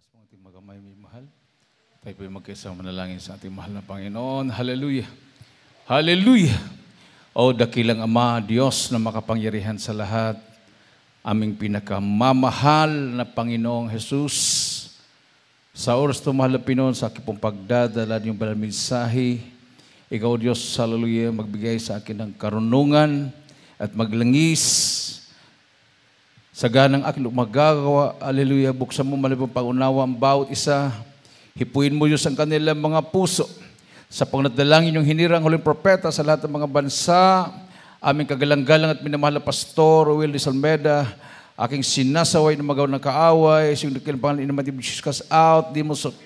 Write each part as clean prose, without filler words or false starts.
Taas mo ating magamay, may mahal. Tayo po'y magkaisang manalangin sa ating mahal na Panginoon. Hallelujah! Hallelujah! O dakilang Ama, Diyos na makapangyarihan sa lahat, aming pinakamamahal na Panginoong Jesus, sa oras ito, mahal na Pinoon, sa aking pong pagdadala ng banal mensahe, Ikaw, Diyos, hallelujah, magbigay sa akin ng karunungan at maglangis sa ganang aking magagawa. Hallelujah, buksan mo malibang pag-unawa ang bawat isa. Hipuin mo, Diyos, ang kanilang mga puso. Sa pangnadalangin yung hinirang huling propeta sa lahat ng mga bansa, aming kagalang-galang at minamahal na Pastor Will de Salmeda, aking sinasaway na magawa ng kaaway, siyong dakilang pangalan in the mighty name of Jesus, cast out demons of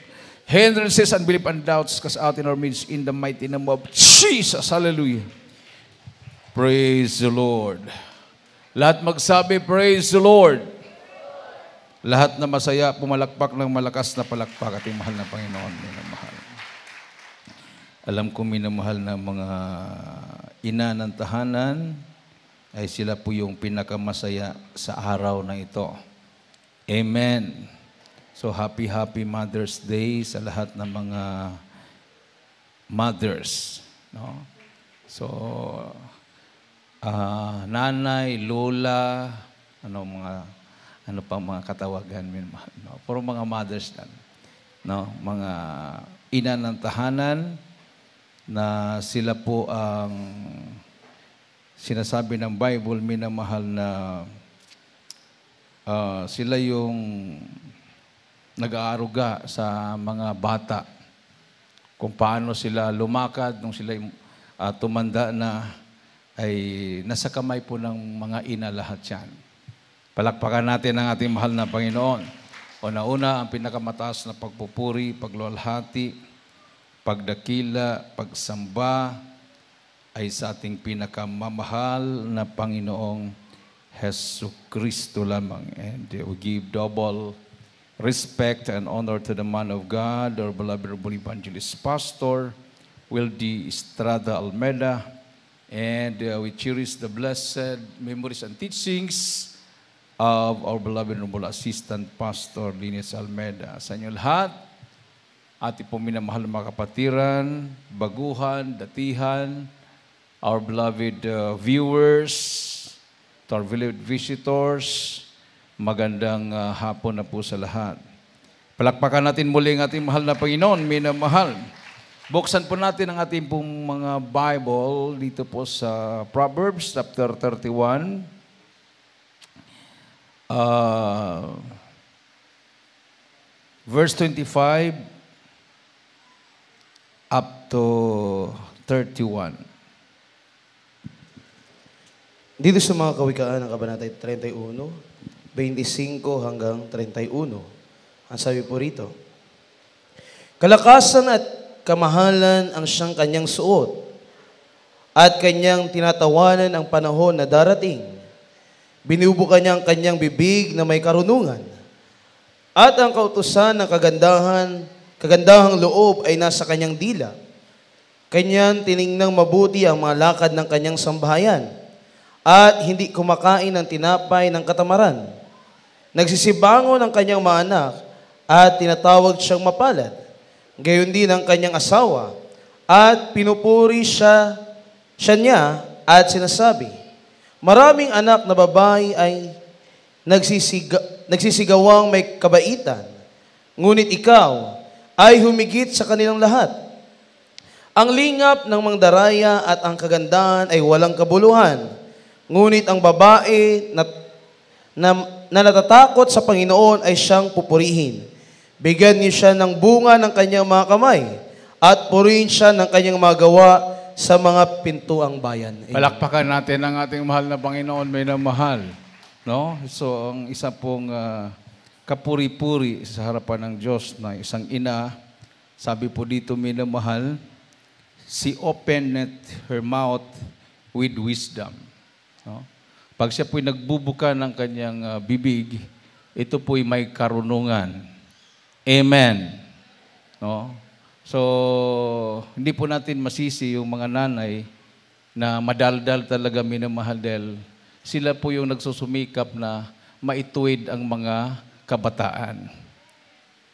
hindrances, unbelief, and doubts, cast out in our midst in the mighty name of Jesus. Hallelujah. Praise the Lord. Lahat magsabi, praise the Lord. Lahat na masaya, pumalakpak ng malakas na palakpak, ating mahal na Panginoon, minamahal. Alam ko minamahal na mga ina ng tahanan, ay sila po yung pinakamasaya sa araw na ito. Amen. So happy Mother's Day sa lahat ng mga mothers. No? So, nanay, lola, ano pa mga katawagan, no? Puro mga mothers lang, no? Mga ina ng tahanan na sila po ang sinasabi ng Bible, minamahal na sila yung nag-aaruga sa mga bata kung paano sila lumakad nung sila tumanda na, ay nasa kamay po ng mga ina lahat yan. Palakpakan natin ang ating mahal na Panginoon. Una-una, ang pinakamataas na pagpupuri, pagluwalhati, pagdakila, pagsamba ay sa ating pinakamamahal na Panginoong Jesucristo lamang. And we give double respect and honor to the man of God, our beloved evangelist pastor, Will D. Estrada Almeda. And we cherish the blessed memories and teachings of our beloved noble assistant pastor, Linus Almeda. Sa inyo lahat, ating pong minamahal na mga kapatiran, baguhan, datihan, our beloved viewers, to our beloved visitors, magandang hapon na po sa lahat. Palakpakan natin muli ang ating mahal na Panginoon, minamahal. Buksan po natin ang ating pong mga Bible dito po sa Proverbs chapter 31. Verse 25 up to 31. Dito sa mga kawikaan ng Kabanata 31, 25 hanggang 31. Ang sabi po rito, kalakasan at kamahalan ang siyang kanyang suot, at kanyang tinatawanan ang panahon na darating. Binubuka niya ang kanyang bibig na may karunungan, at ang kautusan ng kagandahang loob ay nasa kanyang dila. Kanyang tiningnang mabuti ang mga lakad ng kanyang sambahayan, at hindi kumakain ng tinapay ng katamaran. Nagsisibangon ang kanyang mga anak, at tinatawag siyang mapalad. Gayon din ang kanyang asawa, at pinupuri siya niya, at sinasabi, maraming anak na babae ay nagsisigawang may kabaitan, ngunit ikaw ay humigit sa kanilang lahat. Ang lingap ng mangdaraya at ang kagandahan ay walang kabuluhan, ngunit ang babae na natatakot sa Panginoon ay siyang pupurihin. Bigyan niyo siya ng bunga ng kanyang mga kamay, at purihin siya ng kanyang mga gawa sa mga pintuang bayan. Amen. Palakpakan natin ang ating mahal na Panginoon, minamahal. No? So, ang isa pong kapuri-puri sa harapan ng Diyos na isang ina, sabi po dito, minamahal, she opened her mouth with wisdom. No? Pag siya po'y nagbubuka ng kanyang bibig, ito po'y may karunungan. Amen. No? So, hindi po natin masisi yung mga nanay na madaldal talaga minamahal dahil sila po yung nagsusumikap na maituwid ang mga kabataan.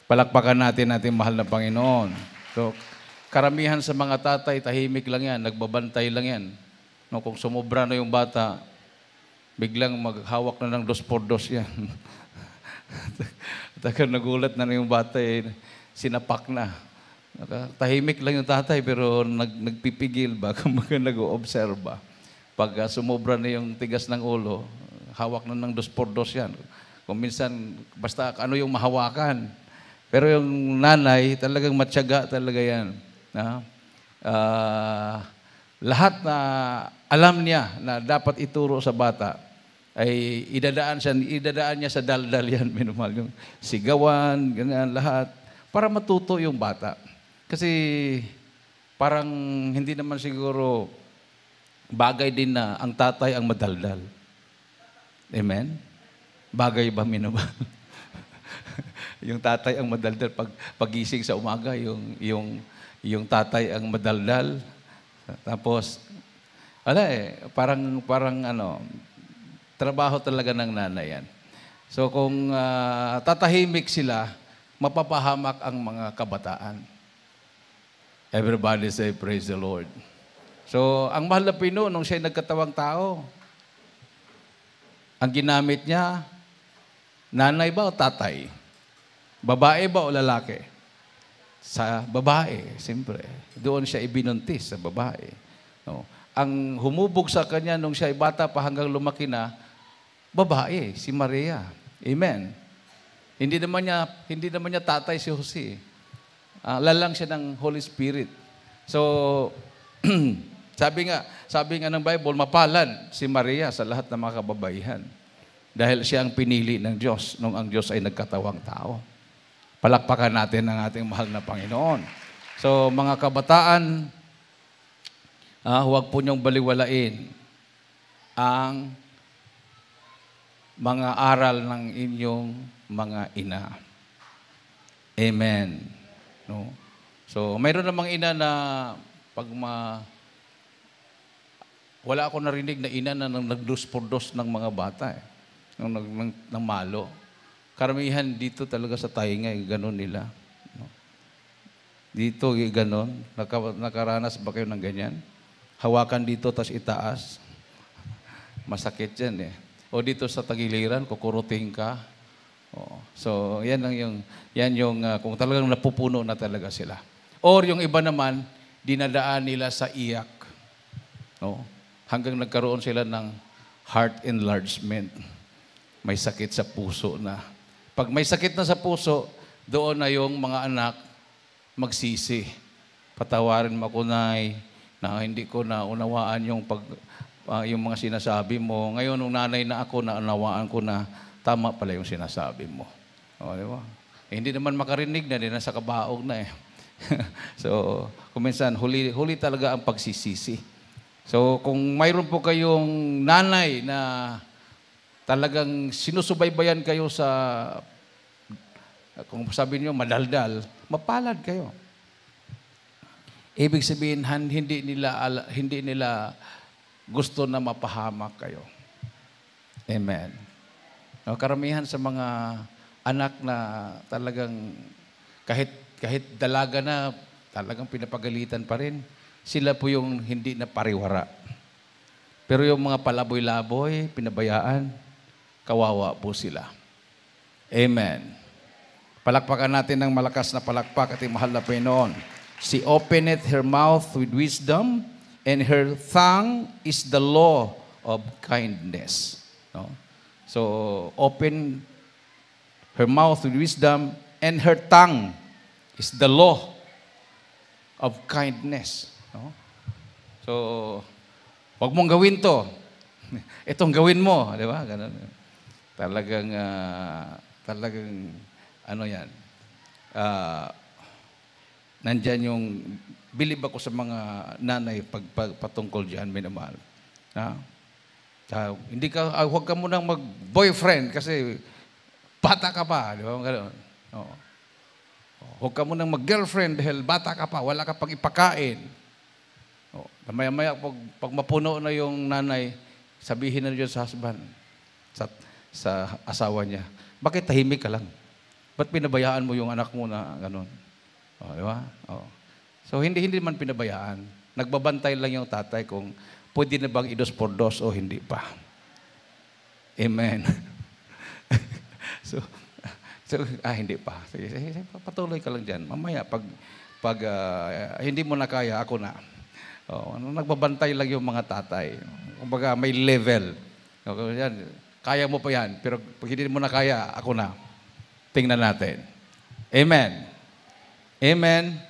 Palakpakan natin ating mahal na Panginoon. So, karamihan sa mga tatay, tahimik lang yan, nagbabantay lang yan. No, kung sumobra na yung bata, biglang maghawak na ng 2x2 yan. Taka nagulat na yung bata, sinapak na. Tahimik lang yung tatay, pero nagpipigil ba, kumbaga nag-o-obserba. Pag sumobra na yung tigas ng ulo, hawak na ng 2x2 yan. Kung minsan, basta ano yung mahawakan. Pero yung nanay, talagang matyaga talaga yan. Lahat na alam niya na dapat ituro sa bata, ay idadaan niya sa daldal yan, minumahal. Yung sigawan, ganyan, lahat. Para matuto yung bata. Kasi parang hindi naman siguro bagay din na ang tatay ang madaldal. Amen? Bagay ba, minumahal? Yung tatay ang madaldal pagising sa umaga, yung tatay ang madaldal. Tapos parang trabaho talaga ng nanay yan. So kung tatahimik sila, mapapahamak ang mga kabataan. Everybody say praise the Lord. So ang mahal na Pino nung siya'y nagkatawang tao, ang ginamit niya, nanay ba o tatay? Babae ba o lalaki? Sa babae, siyempre. Doon siya ibinuntis sa babae. No. Ang humubog sa kanya nung siya ay bata pa hanggang lumaki na, babae, si Maria. Amen. Hindi naman niya tatay si Jose. Lalang siya ng Holy Spirit. So, sabi nga ng Bible, mapalad si Maria sa lahat ng mga kababaihan. Dahil siya ang pinili ng Diyos nung ang Diyos ay nagkatawang tao. Palakpakan natin ang ating mahal na Panginoon. So, mga kabataan, huwag po niyong baliwalain ang mga aral ng inyong mga ina. Amen. No? So, mayroon namang ina na wala ako narinig na ina na nagdus-por-dos ng mga bata. Ng malo. Karamihan dito talaga sa tainga, gano'n nila. No? Dito, gano'n. Nakaranas ba kayo ng ganyan? Hawakan dito, tas itaas. Masakit yan O dito sa tagiliran, kukuruting ka. So, yan yung kung talagang napupuno na talaga sila. Or yung iba naman, dinadaan nila sa iyak. No? Hanggang nagkaroon sila ng heart enlargement. May sakit sa puso na. Pag may sakit na sa puso, doon na yung mga anak magsisi. Patawarin mo ako, Nay, na hindi ko naunawaan yung mga sinasabi mo. Ngayon, nung nanay na ako, naunawaan ko na tama pala yung sinasabi mo. Di ba? Hindi naman makarinig na, din nasa kabaog na So, kuminsan, huli talaga ang pagsisisi. So, kung mayroon po kayong nanay na talagang sinusubaybayan kayo sa, kung sabi niyo, madaldal, mapalad kayo. Ibig sabihin, hindi nila gusto na mapahamak kayo. Amen. Karamihan sa mga anak na talagang kahit dalaga na, talagang pinapagalitan pa rin, sila po yung hindi na pariwara. Pero yung mga palaboy-laboy, pinabayaan, kawawa po sila. Amen. Palakpakan natin ng malakas na palakpak ating mahal na Panginoon. She openeth her mouth with wisdom, and her tongue is the law of kindness. No? So, open her mouth with wisdom, and her tongue is the law of kindness. No? So, wag mong gawin to. Itong gawin mo. Di ba? Ganun. Talagang yan. Nandyan yung, bilib ako sa mga nanay patungkol dyan, minamahal. Huwag ka munang mag-boyfriend kasi bata ka pa. Di ba? Ganun. Huwag ka munang mag-girlfriend dahil bata ka pa, wala ka pang ipakain. Maya-maya, pag mapuno na yung nanay, sabihin na dyan sa husband, sa asawa niya, bakit tahimik ka lang? Ba't pinabayaan mo yung anak mo na ganun? O, di ba? O. So, hindi man pinabayaan. Nagbabantay lang yung tatay kung pwede na bang idos por dos o hindi pa. Amen. so, hindi pa. Sige, patuloy ka lang dyan. Mamaya, pag hindi mo na kaya, ako na. O, nagbabantay lang yung mga tatay. Kumbaga, may level. O, yan, kaya mo pa yan. Pero pag hindi mo na kaya, ako na. Tingnan natin. Amen. Amen.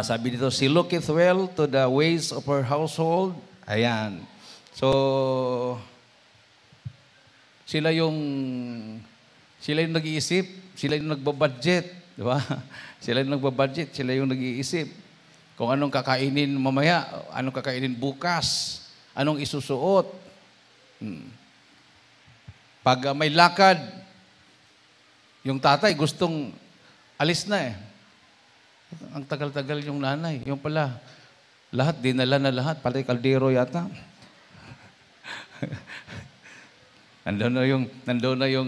Sabi dito, she looketh well to the ways of her household. Ayan. So, sila yung nag-iisip, sila yung nagbabudget, di ba? Sila yung nagbabudget, sila yung nag-iisip. Kung anong kakainin mamaya, anong kakainin bukas, anong isusuot. Pag may lakad, yung tatay gustong alis na eh. Ang tagal-tagal yung nanay. Yung pala, lahat, dinala na lahat. Pati kaldero yata. Nandun na yung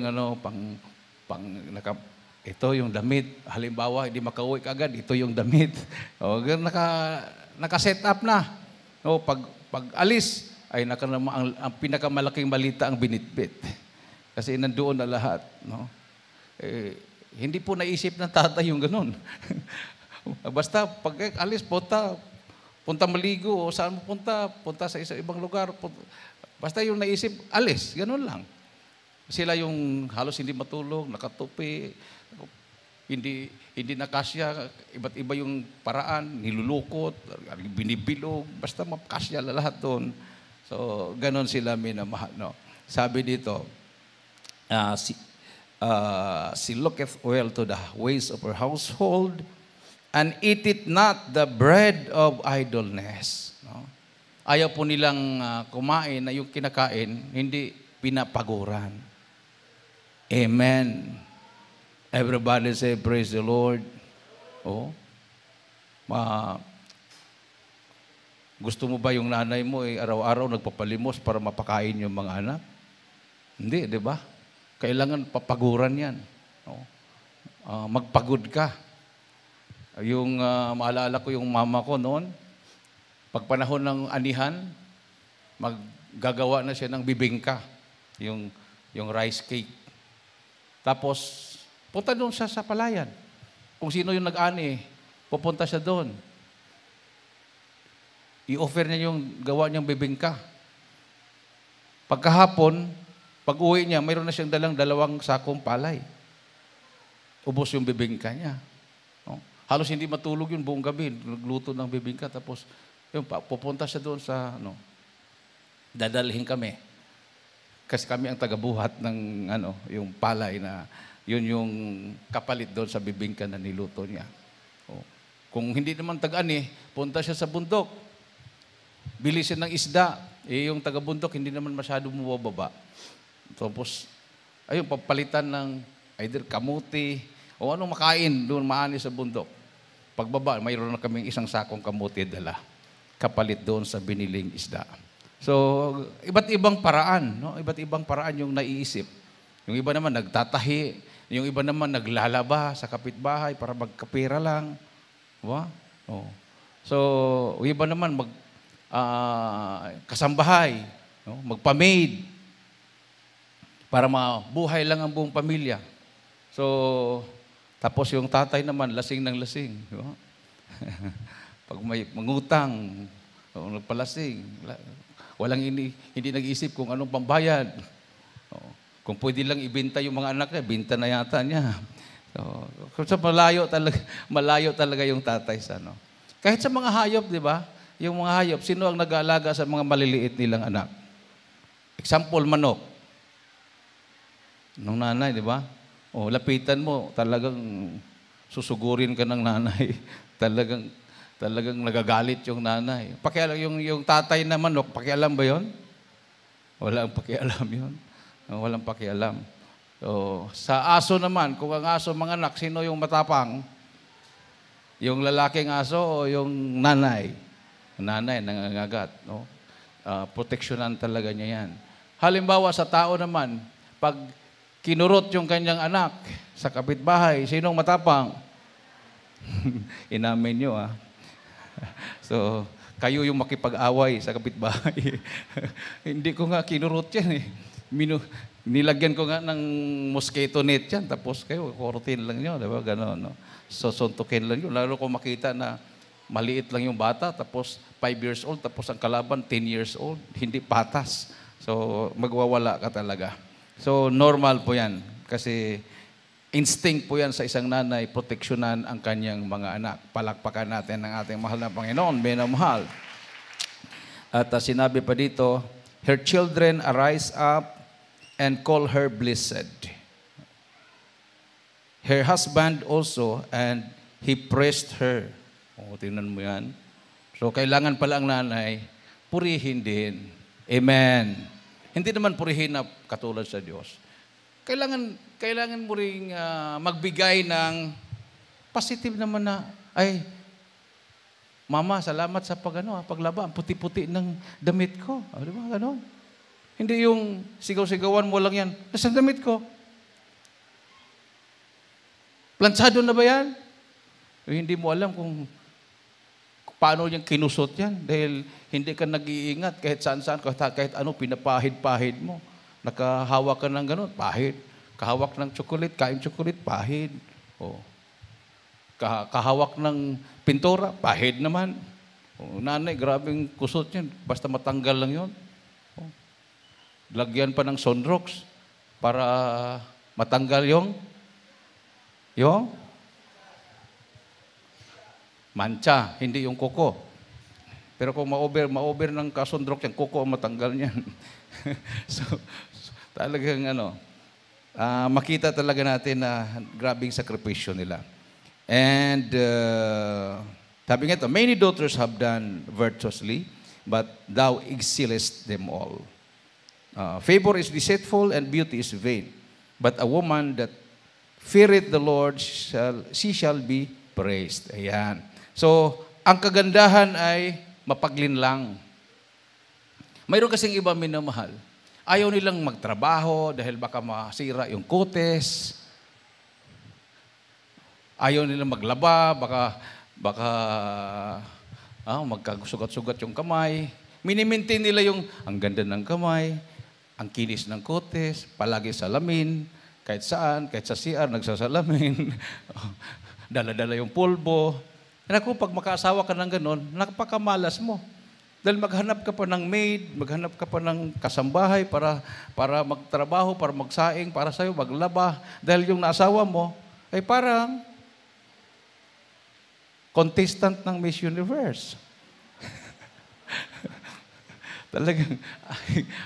ito yung damit. Halimbawa, hindi makauwi kagad, ito yung damit. O, naka-set up na. O, pag alis, ay ang pinakamalaking malita ang binitbit. Kasi nandoon na lahat. No? Hindi po naisip ng tatay yung ganun. Basta pag alis, punta maligo, o saan mo punta sa ibang lugar. Basta yung naisip, alis, ganun lang. Sila yung halos hindi matulog, nakatupi, hindi nakasya, iba't iba yung paraan, nilulukot, binibilog, basta makasya lahat doon. So, ganun sila minamahal. No? Sabi dito, she looketh well to the ways of her household, and eateth not the bread of idleness. No? Ayaw po nilang kumain na yung kinakain, hindi pinapaguran. Amen. Everybody say, praise the Lord. Oh, gusto mo ba yung nanay mo araw-araw nagpapalimos para mapakain yung mga anak? Hindi, di ba? Kailangan papaguran yan. No? Magpagod ka. Yung maalala ko yung mama ko noon, pag panahon ng anihan, maggagawa na siya ng bibingka, yung rice cake. Tapos, punta doon siya sa palayan. Kung sino yung nag-ani, pupunta siya doon. I-offer niya yung gawa niyang bibingka. Pagkahapon, pag-uwi niya, mayroon na siyang dalang 2 sakong palay. Ubos yung bibingka niya. No? Halos hindi matulog yun buong gabi. Nagluto ng bibingka. Tapos, yun, pupunta siya doon sa, dadalhin kami. Kasi kami ang tagabuhat ng, yung palay na, yun yung kapalit doon sa bibingka na niluto niya. O, kung hindi naman tag-ani, punta siya sa bundok. Bilisin ng isda. Yung taga-bundok, hindi naman masyado bumababa. Tapos, ayun, papalitan ng either kamuti o anong makain doon maani sa bundok. Pagbaba, mayroon na kaming 1 sakong kamuti dala. Kapalit doon sa biniling isda. So, iba't ibang paraan, no? Iba't ibang paraan yung naiisip. Yung iba naman nagtatahi, yung iba naman naglalaba sa kapitbahay para magkapira lang. Diba? Oh. So, yung iba naman kasambahay, no? Magpa-maid para mabuhay lang ang buong pamilya. So, tapos yung tatay naman, lasing ng lasing. Diba? Pag may mangutang, nagpalasing, hindi nag-isip kung anong pambayad. Kung pwede lang ibenta yung mga anak niya, binta na yata niya. So malayo talaga yung tatay sa Kahit sa mga hayop, di ba? Yung mga hayop, sino ang nag-aalaga sa mga maliliit nilang anak? Example, manok. Nung nanay, di ba? Lapitan mo, talagang susugurin ka ng nanay. Talagang nagagalit yung nanay. Yung tatay na manok, pakialam ba yun? Walang pakialam yun. Walang pakialam. So, sa aso naman, kung ang aso mga anak, sino yung matapang? Yung lalaking aso o yung nanay? Nanay, nangangagat. No? Proteksyonan talaga niya yan. Halimbawa sa tao naman, pag kinurot yung kanyang anak sa kapitbahay. Sinong matapang? Inamin nyo, ah. So, kayo yung makipag-away sa kapitbahay. Hindi ko nga kinurot yan eh. Nilagyan ko nga ng mosquito net yan. Tapos kayo, kortin lang nyo. Diba? Ganon, no? So, suntukin lang yun. Lalo ko makita na maliit lang yung bata. Tapos 5 years old. Tapos ang kalaban 10 years old. Hindi patas. So, magwawala ka talaga. So, normal po yan. Kasi instinct po yan sa isang nanay, proteksyonan ang kanyang mga anak. Palakpakan natin ang ating mahal na Panginoon, minamahal. At sinabi pa dito, her children arise up and call her blessed. Her husband also, and he praised her. O, tingnan mo yan. So, kailangan pala ang nanay, purihin din. Amen. Hindi naman purihin na katulad sa Diyos. Kailangan mo ring magbigay ng positive naman na, ay, Mama, salamat sa paglaba. Ang puti-puti ng damit ko. Di ba? Ganon. Hindi yung sigaw-sigawan mo lang yan. Nasaan damit ko? Plansado na ba yan? Hindi mo alam kung paano niyang kinusot yan. Dahil hindi ka nag-iingat kahit saan-saan, kahit ano, pinapahid-pahid mo. Nakahawak ka ng ganon, pahid. Kahawak ng chocolate, kain chocolate, pahid. O. Kahawak ng pintura, pahid naman. O, nanay, grabing kusot yan. Basta matanggal lang yon. O. Lagyan pa ng Sunrox para matanggal yung mancha, hindi yung kuko. Pero kung ma-over ng kasundrok yan, kuko ang matanggal niyan. so, talagang makita talaga natin na grabing sakripisyo nila. And sabi nga ito, many daughters have done virtuously, but thou excellest them all. Favor is deceitful and beauty is vain. But a woman that feareth the Lord, she shall be praised. Ayan. So, ang kagandahan ay mapaglinlang. Mayroon kasing iba minamahal. Ayaw nilang magtrabaho dahil baka masira yung kutes. Ayaw nilang maglaba, baka magkasugat-sugat yung kamay. Minimintin nila yung ang ganda ng kamay, ang kinis ng kutes, palagi salamin, kahit saan, kahit sa CR, nagsasalamin. Dala-dala yung pulbo. Naku, pag makaasawa ka ng ganon, napakamalas mo. Dahil maghanap ka pa ng maid, maghanap ka pa ng kasambahay para magtrabaho, para magsaing, para sa'yo, maglaba. Dahil yung naasawa mo ay parang contestant ng Miss Universe. Talagang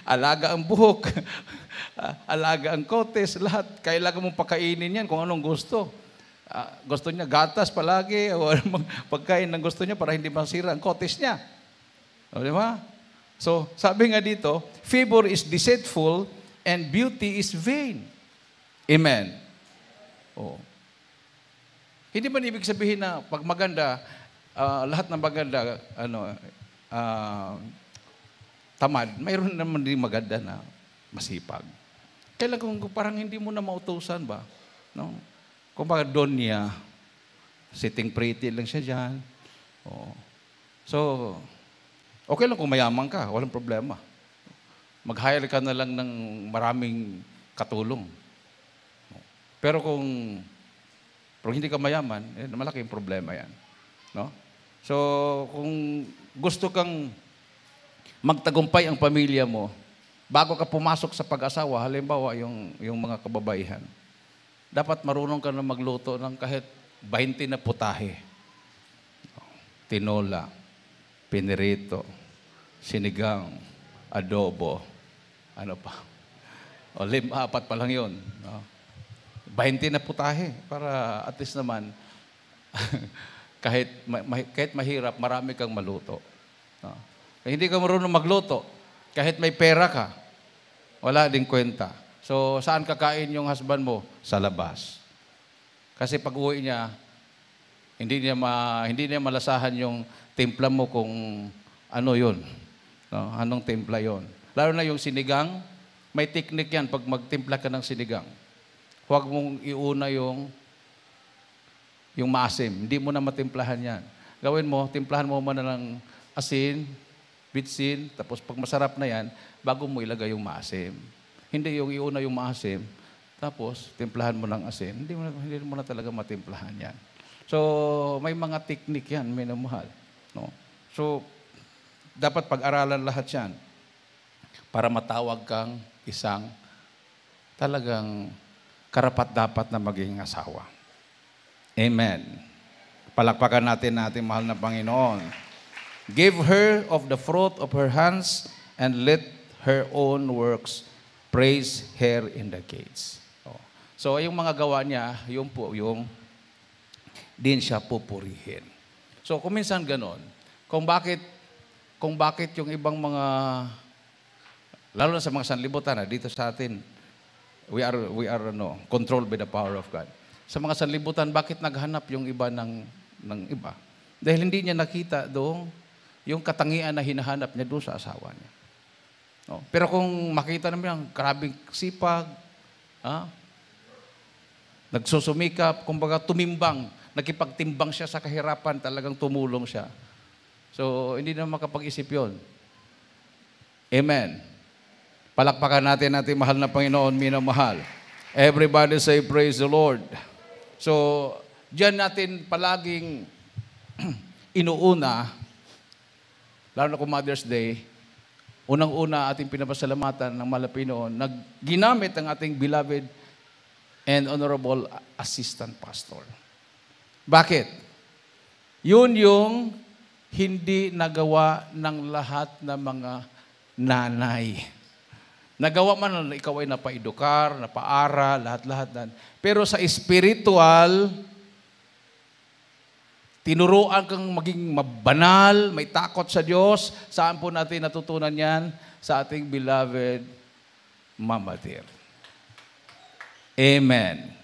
alaga ang buhok, alaga ang kotes, lahat. Kailangan mong pakainin yan kung anong gusto. Gusto niya gatas palagi, o pagkain ng gusto niya para hindi masira ang kotes niya. O, di ba? So, sabi nga dito, favor is deceitful and beauty is vain. Amen. O. Hindi man ibig sabihin na pag maganda, lahat ng maganda, tamad, mayroon naman din maganda na masipag. Kailan kung parang hindi mo na mautusan ba? No? Kung baka doon niya, sitting pretty lang siya dyan. Oh. So, okay lang kung mayaman ka, walang problema. Mag-hire ka na lang ng maraming katulong. Pero kung hindi ka mayaman, malaking problema yan. No? So, kung gusto kang magtagumpay ang pamilya mo, bago ka pumasok sa pag-asawa, halimbawa yung mga kababaihan, dapat marunong ka na magluto ng kahit 20 na putahe. Tinola, pinirito, sinigang, adobo, ano pa. O 4 pa lang yun. No? 20 na putahe para at least naman kahit mahirap, marami kang maluto. No? Kaya hindi ka marunong magluto, kahit may pera ka, wala ding kwenta. So, saan kakain yung husband mo? Sa labas. Kasi pag uwi niya, hindi niya malasahan yung timpla mo kung ano yun. No? Anong timpla yun. Lalo na yung sinigang, may technique yan pag magtimpla ka ng sinigang. Huwag mong iuna yung maasim. Hindi mo na matimplahan yan. Gawin mo, timplahan mo muna ng asin, bitsin, tapos pag masarap na yan, bago mo ilagay yung maasim. Hindi yung iuna yung maasim, tapos timplahan mo ng asin. Hindi mo na talaga matimplahan yan. So, may mga teknik yan, minamahal. No? So, dapat pag-aralan lahat yan para matawag kang isang talagang karapat-dapat na maging asawa. Amen. Palakpakan natin ating mahal na Panginoon. Give her of the fruit of her hands and let her own works praise her in the gates. So, yung mga gawa niya, yun po yung din siya pupurihin. So, kung minsan ganon, kung bakit yung ibang mga, lalo na sa mga sanlibutan, dito sa atin, we are controlled by the power of God. Sa mga sanlibutan, bakit naghanap yung iba ng iba? Dahil hindi niya nakita doon yung katangian na hinahanap niya doon sa asawa niya. No? Pero kung makita naman yung karabing sipag, nagsusumikap, kumbaga tumimbang, nakipagtimbang siya sa kahirapan, talagang tumulong siya. So, hindi na makapag-isip yun. Amen. Palakpakan natin mahal na Panginoon, minamahal. Everybody say, praise the Lord. So, diyan natin palaging inuuna, lalo na kung Mother's Day, unang-una ating pinapasalamatan ng mahal na Panginoon, ginamit ang ating beloved and honorable assistant pastor. Bakit? Yun yung hindi nagawa ng lahat ng mga nanay. Nagawa man na ikaw ay napaedukar, napaaral, lahat-lahat. Pero sa spiritual, tinuruan kang maging mabanal, may takot sa Diyos. Saan po natin natutunan yan? Sa ating beloved Mama Dear. Amen.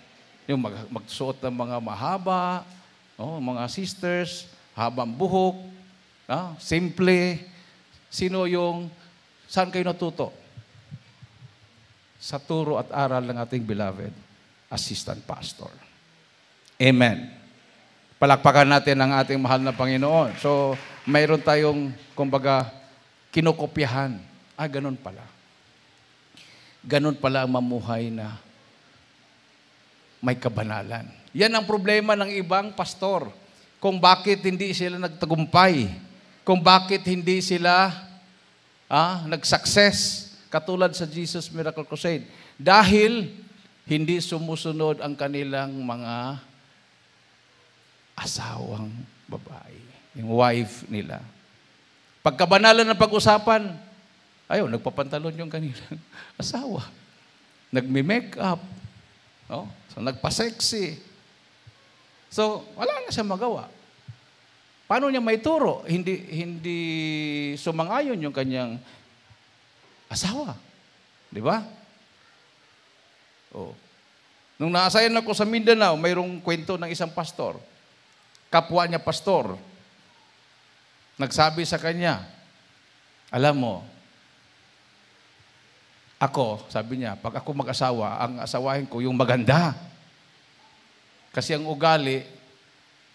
Yung magsuot ng mga mahaba, mga sisters, habang buhok, simple. Saan kayo natuto? Sa turo at aral ng ating beloved assistant pastor. Amen. Palakpakan natin ang ating mahal na Panginoon. So, mayroon tayong, kumbaga, kinokopyahan. Ganun pala. Ganun pala ang mamuhay na may kabanalan. Yan ang problema ng ibang pastor. Kung bakit hindi sila nagtagumpay. Kung bakit hindi sila nag-success. Katulad sa Jesus Miracle Crusade. Dahil hindi sumusunod ang kanilang mga asawang babae. Yung wife nila. Pagkabanalan ng pag-usapan, nagpapantalon yung kanilang asawa. Nagme-makeup. So, nagpa-sexy. So, wala na siya magawa. Paano niya may turo? Hindi sumangayon yung kanyang asawa. Di ba? Nung naasayan ako sa Mindanao, mayroong kwento ng isang pastor. Kapwa niya pastor. Nagsabi sa kanya, alam mo, ako, sabi niya, pag ako mag-asawa, ang asawahin ko yung maganda. Kasi ang ugali,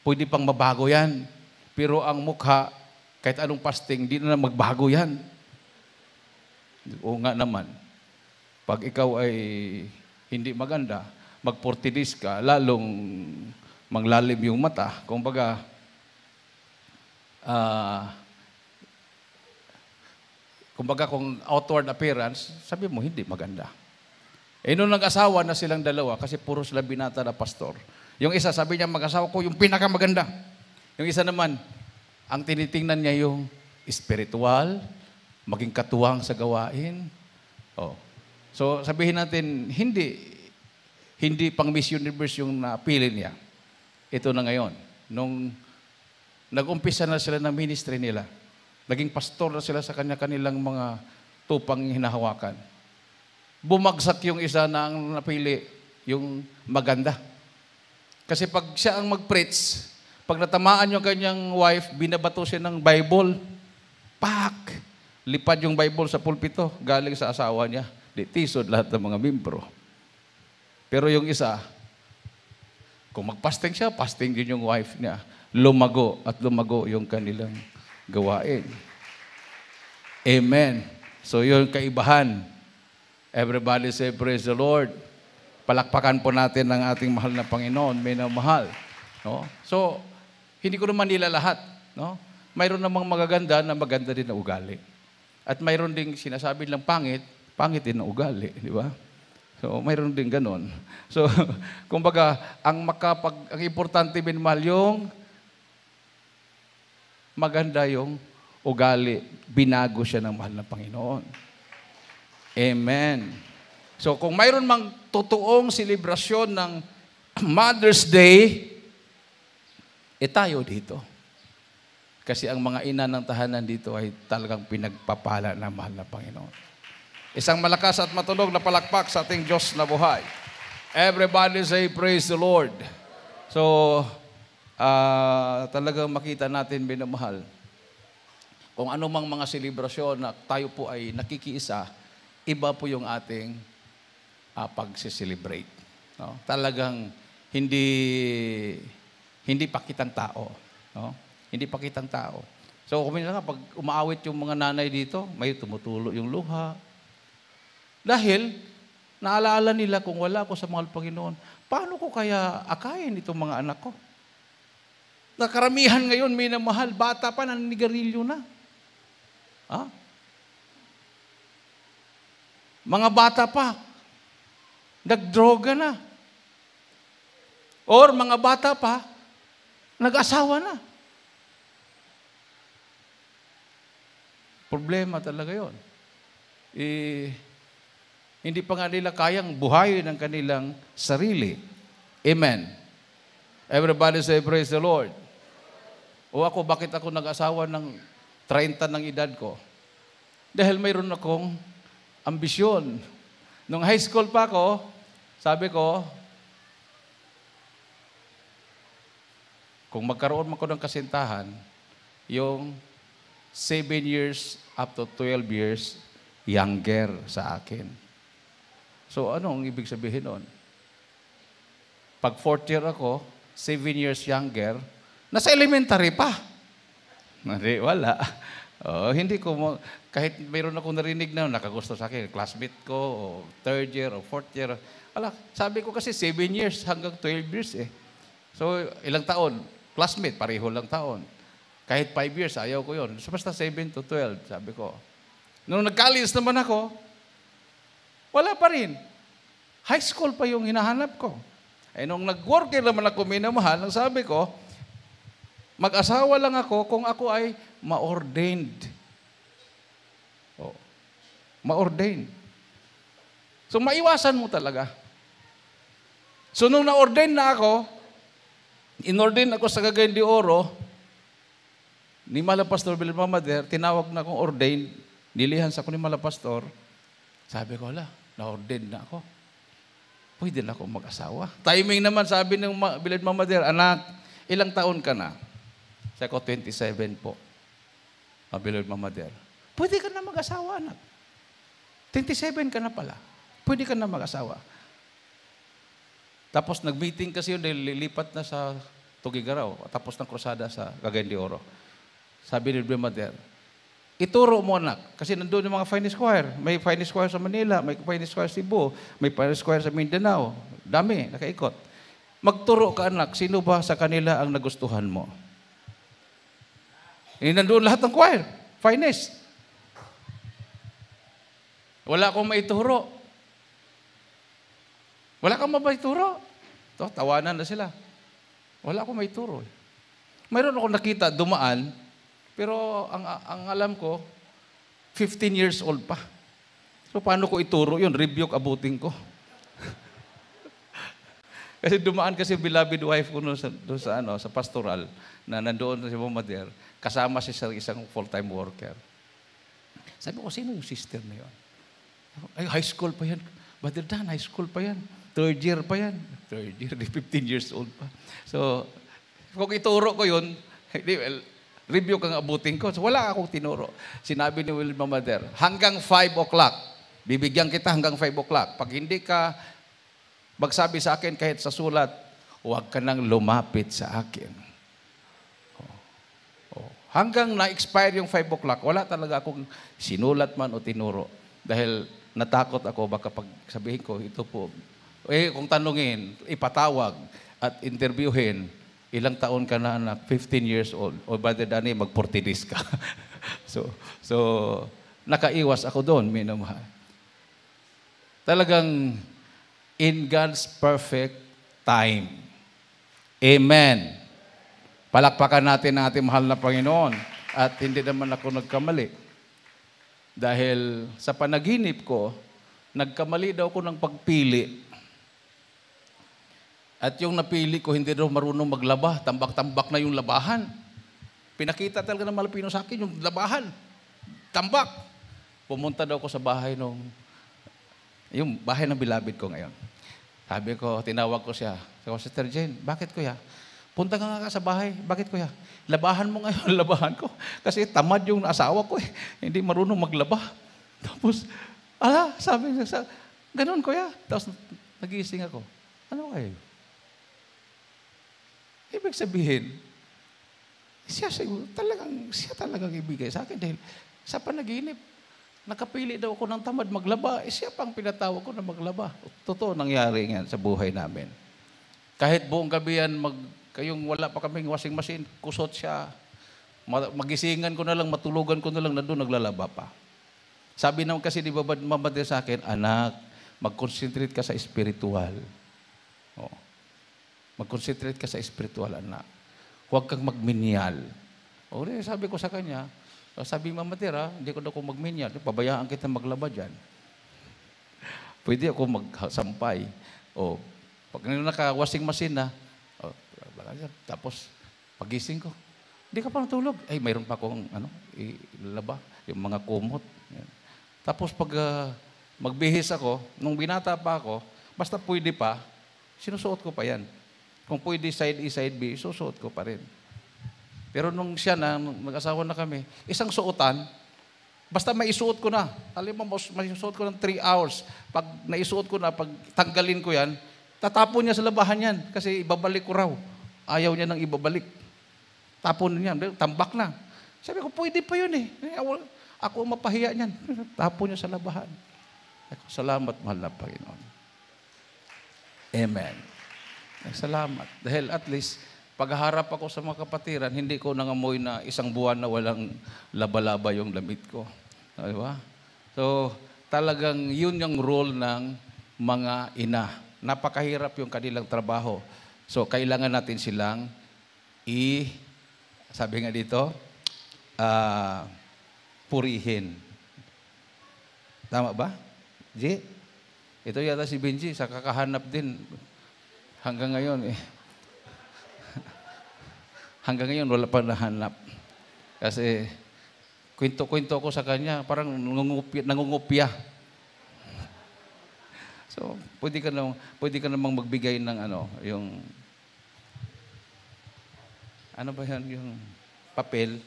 pwede pang mabago yan. Pero ang mukha, kahit anong pasting, di na magbago yan. Oo nga naman. Pag ikaw ay hindi maganda, mag-portidis ka, lalong manglalim yung mata. Kumbaga, kung outward appearance, sabi mo, hindi maganda. Nung nag-asawa na silang dalawa, kasi puro sila binata na pastor. Yung isa, sabi niya, mag-asawa ko, yung pinakamaganda. Yung isa naman, ang tinitingnan niya yung spiritual, maging katuwang sa gawain. So, sabihin natin, hindi pang Miss Universe yung napili niya. Ito na ngayon. Nung nag-umpisa na sila ng ministry nila, naging pastor na sila sa kanilang mga tupang hinahawakan. Bumagsak yung isa na ang napili, yung maganda. Kasi pag siya ang mag-preach, pag natamaan yung kanyang wife, binabato siya ng Bible. Pak! Lipad yung Bible sa pulpito, galing sa asawa niya. Di tisod lahat ng mga membro. Pero yung isa, kung magpasting siya, pasting din yung wife niya. Lumago at lumago yung kanilang gawain. Amen. So yun kaibahan. Everybody say, praise the Lord. Palakpakan po natin ang ating mahal na Panginoon, minamahal. No? So, hindi ko naman nila lahat. No? Mayroon namang magaganda na maganda din na ugali. At mayroon ding sinasabi lang pangit din na ugali. Di ba? So, mayroon din ganon. So, kumbaga, ang importante minamahal yung maganda yung ugali. Binago siya ng mahal na Panginoon. Amen. So, kung mayroon mang totoong selebrasyon ng Mother's Day, tayo dito. Kasi ang mga ina ng tahanan dito ay talagang pinagpapala ng mahal na Panginoon. Isang malakas at matunog na palakpak sa ating Diyos na buhay. Everybody say, praise the Lord. So, talagang makita natin, minamahal, kung anumang mga selebrasyon na tayo po ay nakikiisa, iba po yung ating pag-celebrate. No? Talagang hindi pakitang tao. No? Hindi pakitang tao. So, kung minsan pag umaawit yung mga nanay dito, may tumutulo yung luha. Dahil, naalala nila kung wala ako sa mahal Panginoon, paano ko kaya akayin itong mga anak ko? Nakaramihan ngayon, minamahal, bata pa, naninigarilyo na. Ha? Mga bata pa, nagdroga na. Or mga bata pa, nag-asawa na. Problema talaga yon. Hindi pa nga nila kayang buhayin ang kanilang sarili. Amen. Everybody say, praise the Lord. O ako, bakit ako nag-asawa ng 30 ng edad ko? Dahil mayroon akong ambisyon. Nung high school pa ako, sabi ko, kung magkaroon man ko ng kasintahan, yung 7 years up to 12 years, younger sa akin. So, ano ang ibig sabihin nun? Pag 4th year ako, 7 years younger, nasa elementary pa. Hindi, wala. Hindi ko, kahit mayroon akong narinig na nakagusto sa akin, classmate ko, o 3rd year, o 4th year. Wala, sabi ko kasi 7 years hanggang 12 years eh. So, ilang taon? Classmate, pareho lang taon. Kahit 5 years, ayaw ko yun. So, basta 7 to 12, sabi ko. Nung nag-college naman ako, wala pa rin. High school pa yung hinahanap ko. Eh, nung nag-worker naman ako, minamahal, ang sabi ko, mag-asawa lang ako kung ako ay ma-ordained. Ma-ordained. So, maiwasan mo talaga. So, nung na-ordain na ako, in-ordain ako sa Cagayan de Oro, ni Mala Pastor Bill Mamader, tinawag na akong ordained, nilihan sa ako ni Mala Pastor, sabi ko, na-ordain na ako. Pwede na ako mag-asawa. Timing naman, sabi ng Bilad Mamader, anak, ilang taon ka na? Sabi ko, 27 po. Bilad Mamader, pwede ka na mag-asawa, anak. 27 ka na pala. Pwede ka na mag-asawa. Tapos nag-meeting kasi yun, lilipat na sa Tugigaraw, tapos ng krusada sa Cagayan de Oro. Sabi ni Bilad Mamader, ituro mo, anak. Kasi nandun yung mga finance choir. May finance choir sa Manila, may finance choir sa Cebu, may finance choir sa Mindanao. Dami, nakaikot. Magturo ka, anak. Sino ba sa kanila ang nagustuhan mo? Nandun lahat ng choir. Finance. Wala akong maituro. Wala kang maituro. Tawanan na sila. Wala akong maituro. Mayroon akong nakita, dumaan, pero ang alam ko, 15 years old pa. So, paano ko ituro yun? Rebuke abutin ko. Kasi dumaan kasi beloved wife ko sa pastoral na nandoon sa Mamader, kasama siya sa isang full-time worker. Sabi ko, sino yung sister na yun? Ay, high school pa yan. Brother Dan, high school pa yan. 3rd year pa yan. 3rd year, 15 years old pa. So, kung ituro ko yun, review kang abutin ko. So, wala akong tinuro. Sinabi ni William Mamader, hanggang 5 o'clock. Bibigyan kita hanggang 5 o'clock. Pag hindi ka Magsabi sa akin kahit sa sulat, huwag ka nang lumapit sa akin. Hanggang na-expire yung 5 o'clock, wala talaga akong sinulat man o tinuro. Dahil natakot ako, baka pag sabihin ko, ito po, kung tanungin, ipatawag at interviewin, ilang taon ka na anak? 15 years old. O by the day, mag-40 ka. so, nakaiwas ako doon, minamahal. Talagang in God's perfect time. Amen. Palakpakan natin ang ating mahal na Panginoon. At hindi naman ako nagkamali. Dahil sa panaginip ko, nagkamali daw ako ng pagpili. At yung napili ko, hindi daw marunong maglaba. Tambak-tambak na yung labahan. Pinakita talaga ng Malapino sa akin yung labahan. Tambak. Pumunta daw ako sa bahay yung bahay ng bilabid ko ngayon. Sabi ko, tinawag ko siya. Sabi ko, Sister Jane, bakit kuya? Punta ka nga sa bahay. Bakit kuya? Labahan mo ngayon, labahan ko. Kasi tamad yung asawa ko eh. Hindi marunong maglaba. Tapos, sabi niya, ganun kuya. Tapos nagising ako. Ano kayo? Ibig sabihin, siya talagang ibigay sa akin dahil sa panaginip, nakapili daw ako ng tamad maglaba. Siya pang pinatawag ko na maglaba. Totoo nangyari yan sa buhay namin. Kahit buong gabi yan, kayong wala pa kaming washing machine, kusot siya. Magisingan ko na lang, matulugan ko na lang na doon naglalaba pa. Sabi naman kasi ni Mama Del sa akin, anak, mag-concentrate ka sa spiritual. Mag-concentrate ka sa spiritual, anak. Huwag kang magminyal. Sabi ko sa kanya, sabi Mama Tera, hindi ko na ako magminyal. Pabayaan kita maglaba dyan. Pwede ako magsampay. Pag naka-washing machine na, tapos pagising ko, hindi ka pa natulog. Mayroon pa akong ilaba, yung mga kumot. Yan. Tapos pag magbihis ako, nung binata pa ako, basta pwede pa, sinusuot ko pa yan. Kung pwede side A, side B, susuot ko pa rin. Pero nung siya na, mag-asawa na kami, isang suotan, basta maisuot ko na. Alam mo, maisuot ko ng 3 hours. Pag naisuot ko na, pag tanggalin ko yan, tatapon niya sa labahan yan kasi ibabalik ko raw. Ayaw niya nang ibabalik. Tapon niya, tambak na. Sabi ko, pwede pa yun eh. Ako mapahiya niyan. Tapon niya sa labahan. Salamat, mahal na Panginoon. Amen. Salamat. Dahil at least, pagharap ako sa mga kapatiran, hindi ko nangamoy na isang buwan na walang laba-laba yung damit ko. Diba? So, talagang yun yung role ng mga ina. Napakahirap yung kanilang trabaho. So, kailangan natin silang sabi nga dito, purihin. Tama ba? G? Ito yata si Benji, sa kakahanap din. Hanggang ngayon Hanggang ngayon, wala pa nahanap. Kasi, kwento-kwento ko sa kanya, parang nangungupya. So, pwede ka namang magbigay ng yung, ano ba yan, yung papel.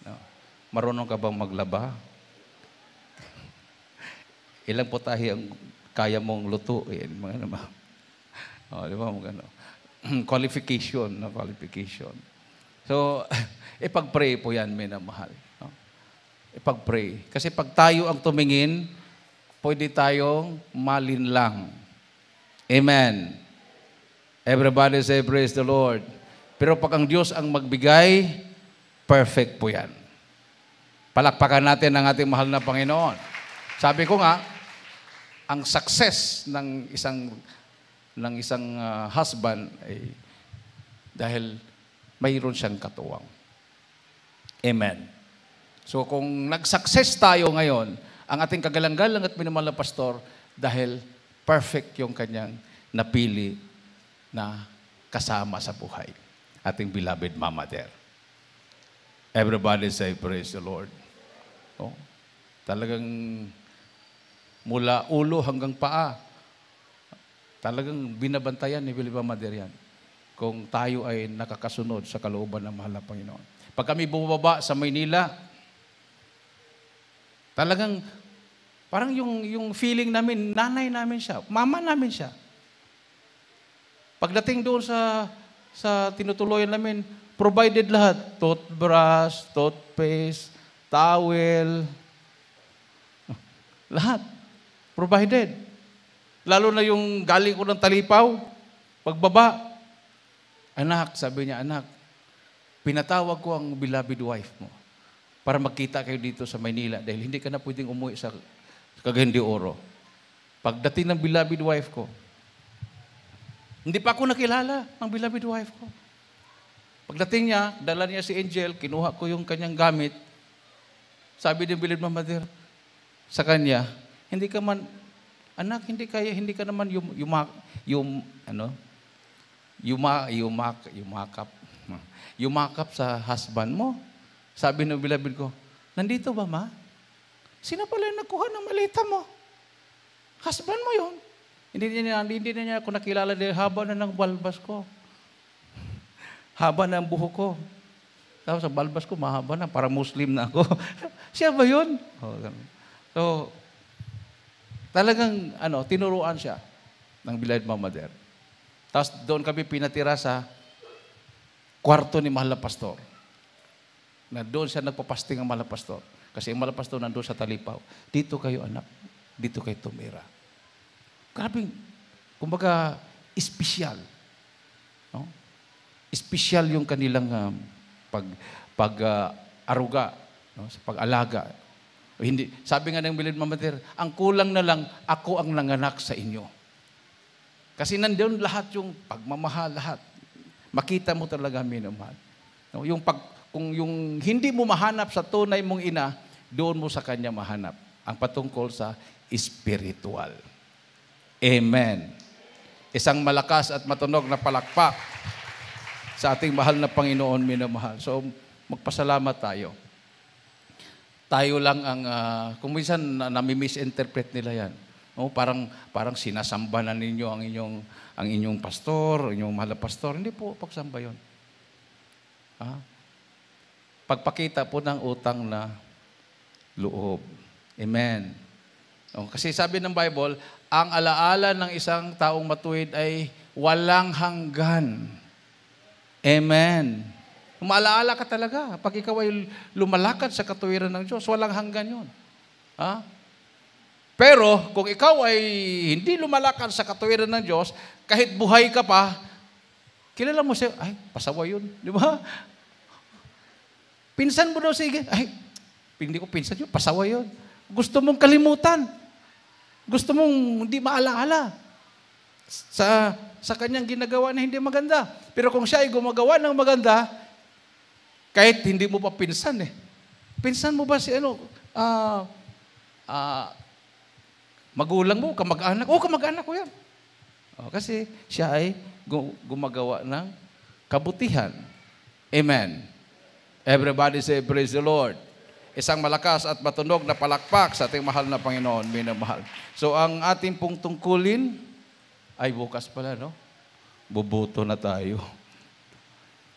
No? Marunong ka bang maglaba? Ilang putahe ang kaya mong lutuin? Mga naman. Di ba? Qualification. So, ipag-pray po yan, minamahal. No? Ipag-pray. Kasi pag tayo ang tumingin, pwede tayong malinlang. Amen. Everybody say, praise the Lord. Pero pag ang Diyos ang magbigay, perfect po yan. Palakpakan natin ang ating mahal na Panginoon. Sabi ko nga, ang success ng isang husband ay dahil mayroon siyang katuwang. Amen. So kung nag-success tayo ngayon, ang ating kagalang-galang at minamahal na pastor, dahil perfect yung kanyang napili na kasama sa buhay. Ating beloved Mama there. Everybody say, praise the Lord. Talagang mula ulo hanggang paa, talagang binabantayan ni Billy Mama there yan. Kung tayo ay nakakasunod sa kalooban ng mahal na Panginoon. Pag kami bumababa sa Maynila, talagang parang yung feeling namin, nanay namin siya, mama namin siya. Pagdating doon sa tinutuloyan namin, provided lahat. Toothbrush, toothpaste, towel, lahat. Provided. Lalo na yung galing ko ng Talipaw, pagbaba. Anak, sabi niya, anak, pinatawag ko ang beloved wife mo para magkita kayo dito sa Maynila dahil hindi ka na pwedeng umuwi sa Cagayan de Oro. Pagdating ng beloved wife ko, hindi pa ako nakilala ng beloved wife ko. Pagdating niya, dala niya si Angel, kinuha ko yung kanyang gamit. Sabi ng beloved mother sa kanya, hindi ka man, anak, hindi ka naman yumakap sa husband mo. Sabi ng beloved ko, nandito ba, ma? Sino pala yung nagkuha ng malita mo? Husband mo yun. Hindi na niya ako nakilala dahil haba na ng balbas ko. Haba na ang buhok ko. Tapos sa balbas ko, mahaba na. Parang Muslim na ako. Siya ba yun? So, talagang, tinuruan siya ng beloved mother. Tapos doon kami pinatira sa kwarto ni mahal na pastor. Na doon siya nagpapasting ang mahal na pastor. Kasi ang mahal na pastor nandun sa Talipaw. Dito kayo, anak. Dito kayo tumira. Grabe, kumbaga, espesyal. No? Espesyal yung kanilang pag-aruga, sa pag-alaga. Hindi, sabi nga ng beloved mother, ang kulang na lang, ako ang nanganak sa inyo. Kasi nandoon lahat yung pagmamahal, lahat. Makita mo talaga, minamahal. No? Kung yung hindi mo mahanap sa tunay mong ina, doon mo sa kanya mahanap. Ang patungkol sa spiritual. Amen. Isang malakas at matunog na palakpak sa ating mahal na Panginoon, minamahal. So, magpasalamat tayo. Tayo lang ang, kung minsan nami-misinterpret nila yan. No? Parang sinasamba na ninyo ang inyong pastor, inyong mahal na pastor. Hindi po pagsamba yun. Pagpakita po ng utang na loob. Amen. Kasi sabi ng Bible, ang alaala ng isang taong matuwid ay walang hanggan. Amen. Umaalaala ka talaga. Pag ikaw ay lumalakad sa katuwiran ng Diyos, walang hanggan yun. Pero kung ikaw ay hindi lumalakad sa katuwiran ng Diyos, kahit buhay ka pa, kilala mo siya, ay, pasawa yun. Di ba? Pinsan mo daw, sige. Ay, hindi ko pinsan yun, pasawa yun. Gusto mong kalimutan. Gusto mong hindi maalaala sa kanyang ginagawa na hindi maganda. Pero kung siya ay gumagawa ng maganda, kahit hindi mo pa pinsan Pinsan mo ba si magulang mo, kamag-anak? Oo, kamag-anak ko yan. Kasi siya ay gumagawa ng kabutihan. Amen. Everybody say, praise the Lord. Isang malakas at matunog na palakpak sa ating mahal na Panginoon, minamahal. So, ang ating pong tungkulin, ay bukas pala, no? Bubuto na tayo.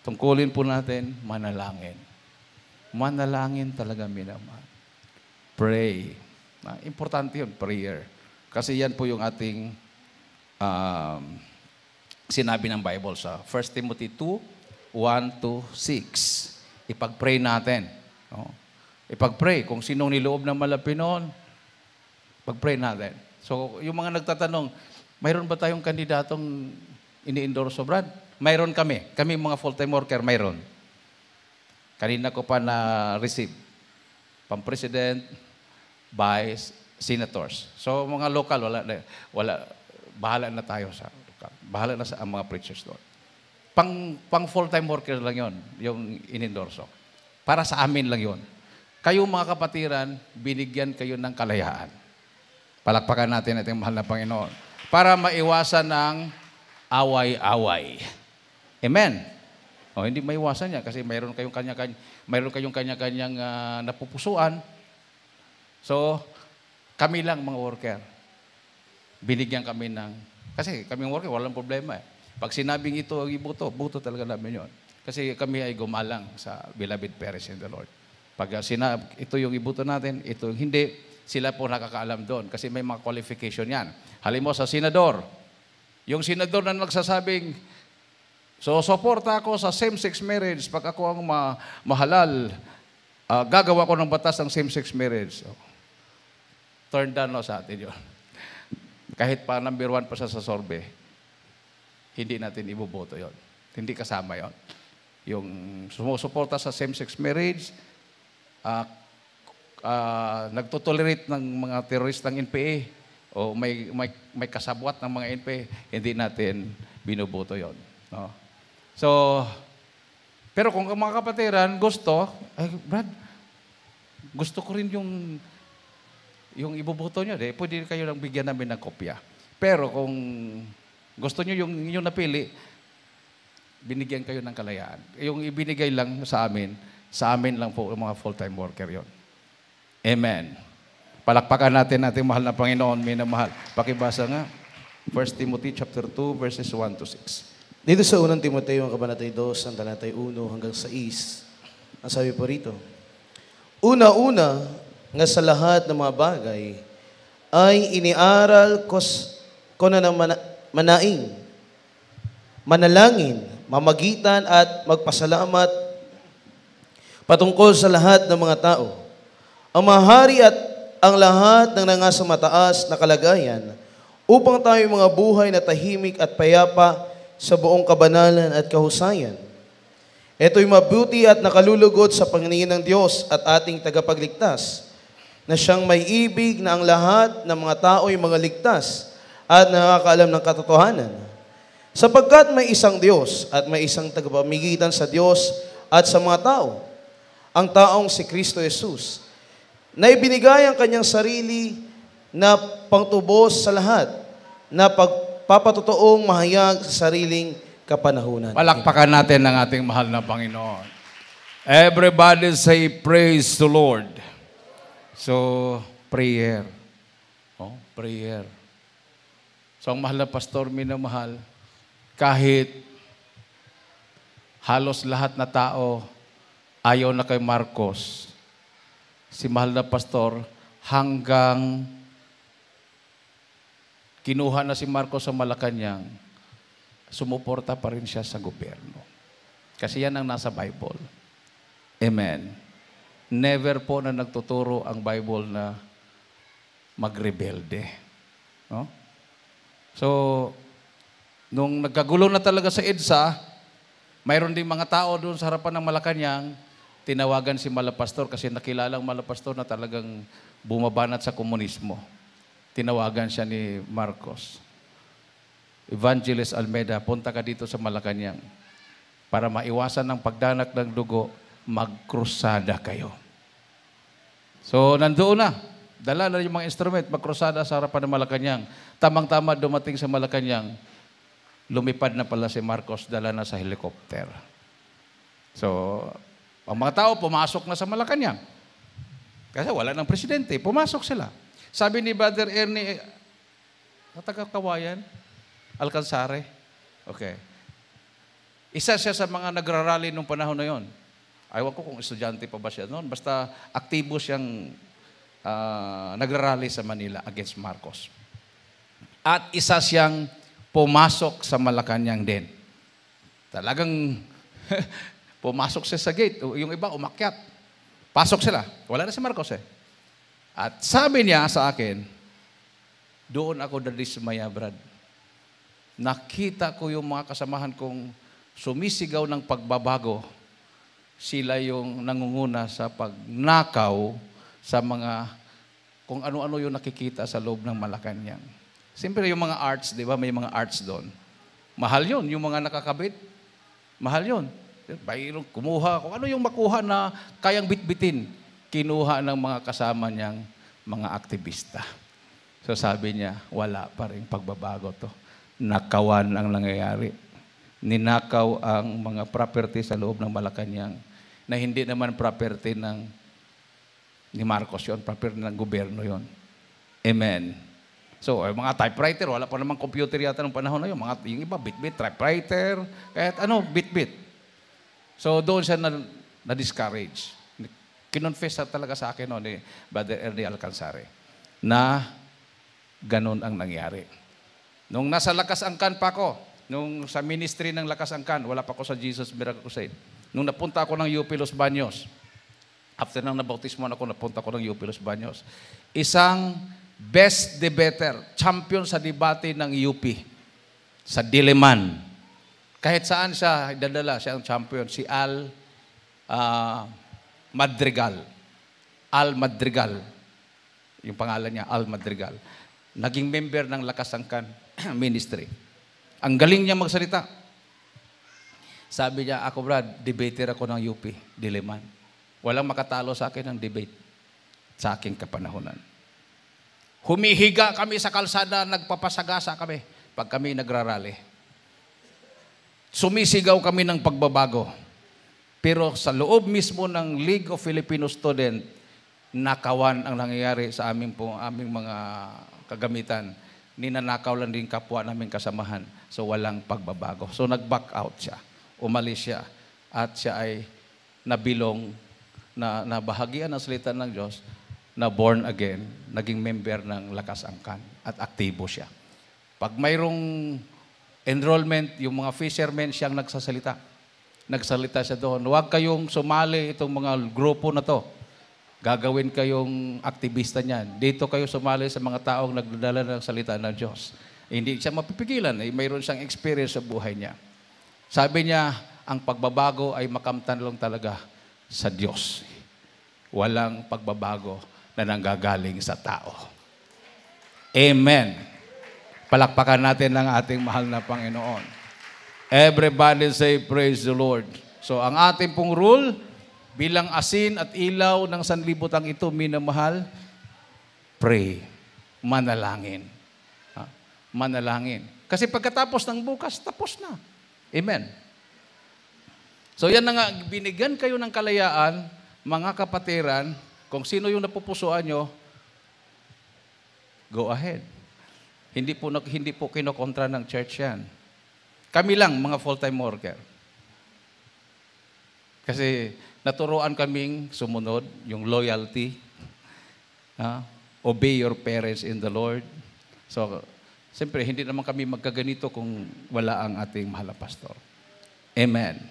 Tungkulin po natin, manalangin. Manalangin talaga, minamahal. Pray. Importante yun, prayer. Kasi yan po yung ating sinabi ng Bible sa 1 Timothy 2, 1-6. Ipag-pray natin. No? Ipag-pray. Kung sinong niloob ng malapinon, pag-pray natin. So, yung mga nagtatanong, mayroon ba tayong kandidatong ini-endorso, Brad? Mayroon kami. Kami mga full-time worker, mayroon. Kanina ko pa na-receive. Pang-president, vice, senators. So, mga local, wala. Bahala na tayo sa local. Bahala na sa mga preachers doon. Pang full-time worker lang yon, yung in-endorso. Para sa amin lang yon. Kayong mga kapatiran, binigyan kayo ng kalayaan. Palakpakan natin ating mahal na Panginoon. Para maiwasan ng away-away. Amen. Hindi maiwasan niya kasi mayroon kayong kanya-kanyang napupusuan. So, kami lang mga worker. Binigyan kami kasi kami worker, walang problema Pag sinabing ito ang ibuto, buto talaga namin yon. Kasi kami ay gumalang sa beloved parents in the Lord. Pag ito yung ibuto natin, ito yung hindi, sila po nakakaalam doon. Kasi may mga qualification yan. Halimbawa sa senador, Yung senador na nagsasabing, so suporta ako sa same-sex marriage pag ako ang mahalal, gagawa ko ng batas ng same-sex marriage. So, turn down na sa atin yun. Kahit pa number 1 pa siya sa sorbe, hindi natin iboboto yon. Hindi kasama yon. Yung sumusuporta sa same-sex marriage, nagtotolerate ng mga teroristang NPA o may kasabwat ng mga NPA, hindi natin binuboto yon. No? So, pero kung mga kapatiran gusto, ay Brad, gusto ko rin yung iboboto nyo, pwede kayo lang bigyan namin ng kopya. Pero kung gusto nyo yung inyong napili, binigyan kayo ng kalayaan. Yung ibinigay lang sa amin lang po yung mga full-time worker yon. Amen. Palakpakan natin ating mahal na Panginoon, minamahal. Pakibasa nga, 1 Timothy chapter 2, verses 1 to 6. Dito sa unang Timoteo, ang kabanatay 2, ang talatay 1 hanggang 6, ang sabi po rito, una-una nga sa lahat ng mga bagay ay iniaral ko na ng manaing, manalangin, mamagitan at magpasalamat patungkol sa lahat ng mga tao. Ang mga hari at ang lahat ng nangasa mataas na kalagayan upang tayo mga buhay na tahimik at payapa sa buong kabanalan at kahusayan. Ito'y mabuti at nakalulugod sa paningin ng Diyos at ating tagapagligtas, na siyang may ibig na ang lahat ng mga tao'y mga ligtas at nakakaalam ng katotohanan. Sapagkat may isang Diyos at may isang tagapamagitan sa Diyos at sa mga tao, ang taong si Kristo Jesus, na ibinigay ang kanyang sarili na pangtubos sa lahat, na pagpapatotoong mahayag sa sariling kapanahunan. Palakpakan natin ang ating mahal na Panginoon. Everybody say, praise the Lord. So, prayer. Oh, prayer. So, ang mahal na pastor, minamahal, kahit halos lahat na tao ayaw na kay Marcos, si mahal na pastor, hanggang kinuha na si Marcos sa Malacanang, sumuporta pa rin siya sa gobyerno. Kasi yan ang nasa Bible. Amen. Never po na nagtuturo ang Bible na magrebelde. No? So, nung nagkagulo na talaga sa EDSA, mayroon din mga tao doon sa harapan ng Malacanang, tinawagan si Malapastor kasi nakilalang Malapastor na talagang bumabanat sa komunismo. Tinawagan siya ni Marcos. Evangelist Almeida, punta ka dito sa Malacanang para maiwasan ng pagdanak ng dugo, magkrusada kayo. So, nandoon na. Dala na yung mga instrument, magkrusada sa harapan ng Malacanang. Tamang-tama dumating sa Malacanang, lumipad na pala si Marcos, dala na sa helicopter. So, ang mga tao pumasok na sa Malacanang. Kasi wala ng presidente, pumasok sila. Sabi ni Brother Ernie, taga-Kawayan, Alcansare. Okay. Isa siya sa mga nagrarally nung panahon na yon. Ayaw ko kung estudyante pa ba siya noon. Basta aktibo siyang nagrarally sa Manila against Marcos. At isa siyang pumasok sa Malacanang din. Talagang pumasok siya sa gate. Yung iba umakyat. Pasok sila. Wala na si Marcos eh. At sabi niya sa akin, doon ako nadismaya, Brad. Nakita ko yung mga kasamahan kong sumisigaw ng pagbabago. Sila yung nangunguna sa pagnakaw sa mga kung ano-ano yung nakikita sa loob ng Malacanang. Siyempre yung mga arts, di ba? May mga arts doon. Mahal yun. Yung mga nakakabit, mahal yun. Bayron, kumuha. Kung ano yung makuha na kayang bitbitin, kinuha ng mga kasama niyang mga aktivista. So sabi niya, wala pa rin pagbabago to. Nakawan ang nangyayari. Ninakaw ang mga property sa loob ng Malacanang na hindi naman property ni Marcos yun, property ng gobyerno yun. Amen. So, mga typewriter, wala pa namang computer yata ng panahon na yun. Yung iba, bit-bit, typewriter, kahit ano, bit-bit. So, doon siya na-discourage. Kinonfess talaga sa akin noon ni Brother Ernie Alcansare na ganun ang nangyari. Nung nasa Lakas Angkan pa ako, nung sa ministry ng Lakas Angkan, wala pa ako sa Jesus Miracle Crusade. Nung napunta ako ng UP Los Baños, after nang nabautismo ako, napunta ako ng UP Los Baños. Isang best debater, champion sa debate ng UP, sa Diliman. Kahit saan siya dadala, siya ang champion, si Al Madrigal. Al Madrigal. Yung pangalan niya, Al Madrigal. Naging member ng Lakas Angkan ministry. Ang galing niya magsalita. Sabi niya, ako Brad, debater ako ng UP, Diliman. Walang makatalo sa akin ng debate sa aking kapanahunan. Humihiga kami sa kalsada, nagpapasagasa kami pag kami nagrarally. Sumisigaw kami ng pagbabago. Pero sa loob mismo ng League of Filipino Student, nakawan ang nangyayari sa aming mga kagamitan. Ninanakaw lang din kapwa namin kasamahan. So walang pagbabago. So nag-back out siya. Umalis siya. At siya ay nabilong, na bahagian ng salita ng Diyos, na born again, naging member ng Lakas Angkan at aktibo siya. Pag mayroong enrollment, yung mga fishermen siyang nagsasalita. Nagsalita siya doon. Huwag kayong sumali itong mga grupo na to. Gagawin kayong aktivista niyan. Dito kayo sumali sa mga taong nagdadala ng salita ng Diyos. Hindi siya mapipigilan. Mayroon siyang experience sa buhay niya. Sabi niya, ang pagbabago ay makamtan lang talaga sa Diyos. Walang pagbabago na nanggagaling sa tao. Amen. Palakpakan natin ang ating mahal na Panginoon. Everybody say, praise the Lord. So, ang ating pong rule, bilang asin at ilaw ng sanlibutan ito, minamahal, pray. Manalangin. Manalangin. Kasi pagkatapos ng bukas, tapos na. Amen. So, yan na nga, binigyan kayo ng kalayaan, mga kapatiran, kung sino yung napupusuan nyo, go ahead. Hindi po kinokontra ng church yan. Kami lang, mga full-time worker. Kasi naturoan kaming sumunod, yung loyalty, obey your parents in the Lord. So, siyempre, hindi naman kami magkaganito kung wala ang ating mahal na pastor. Amen.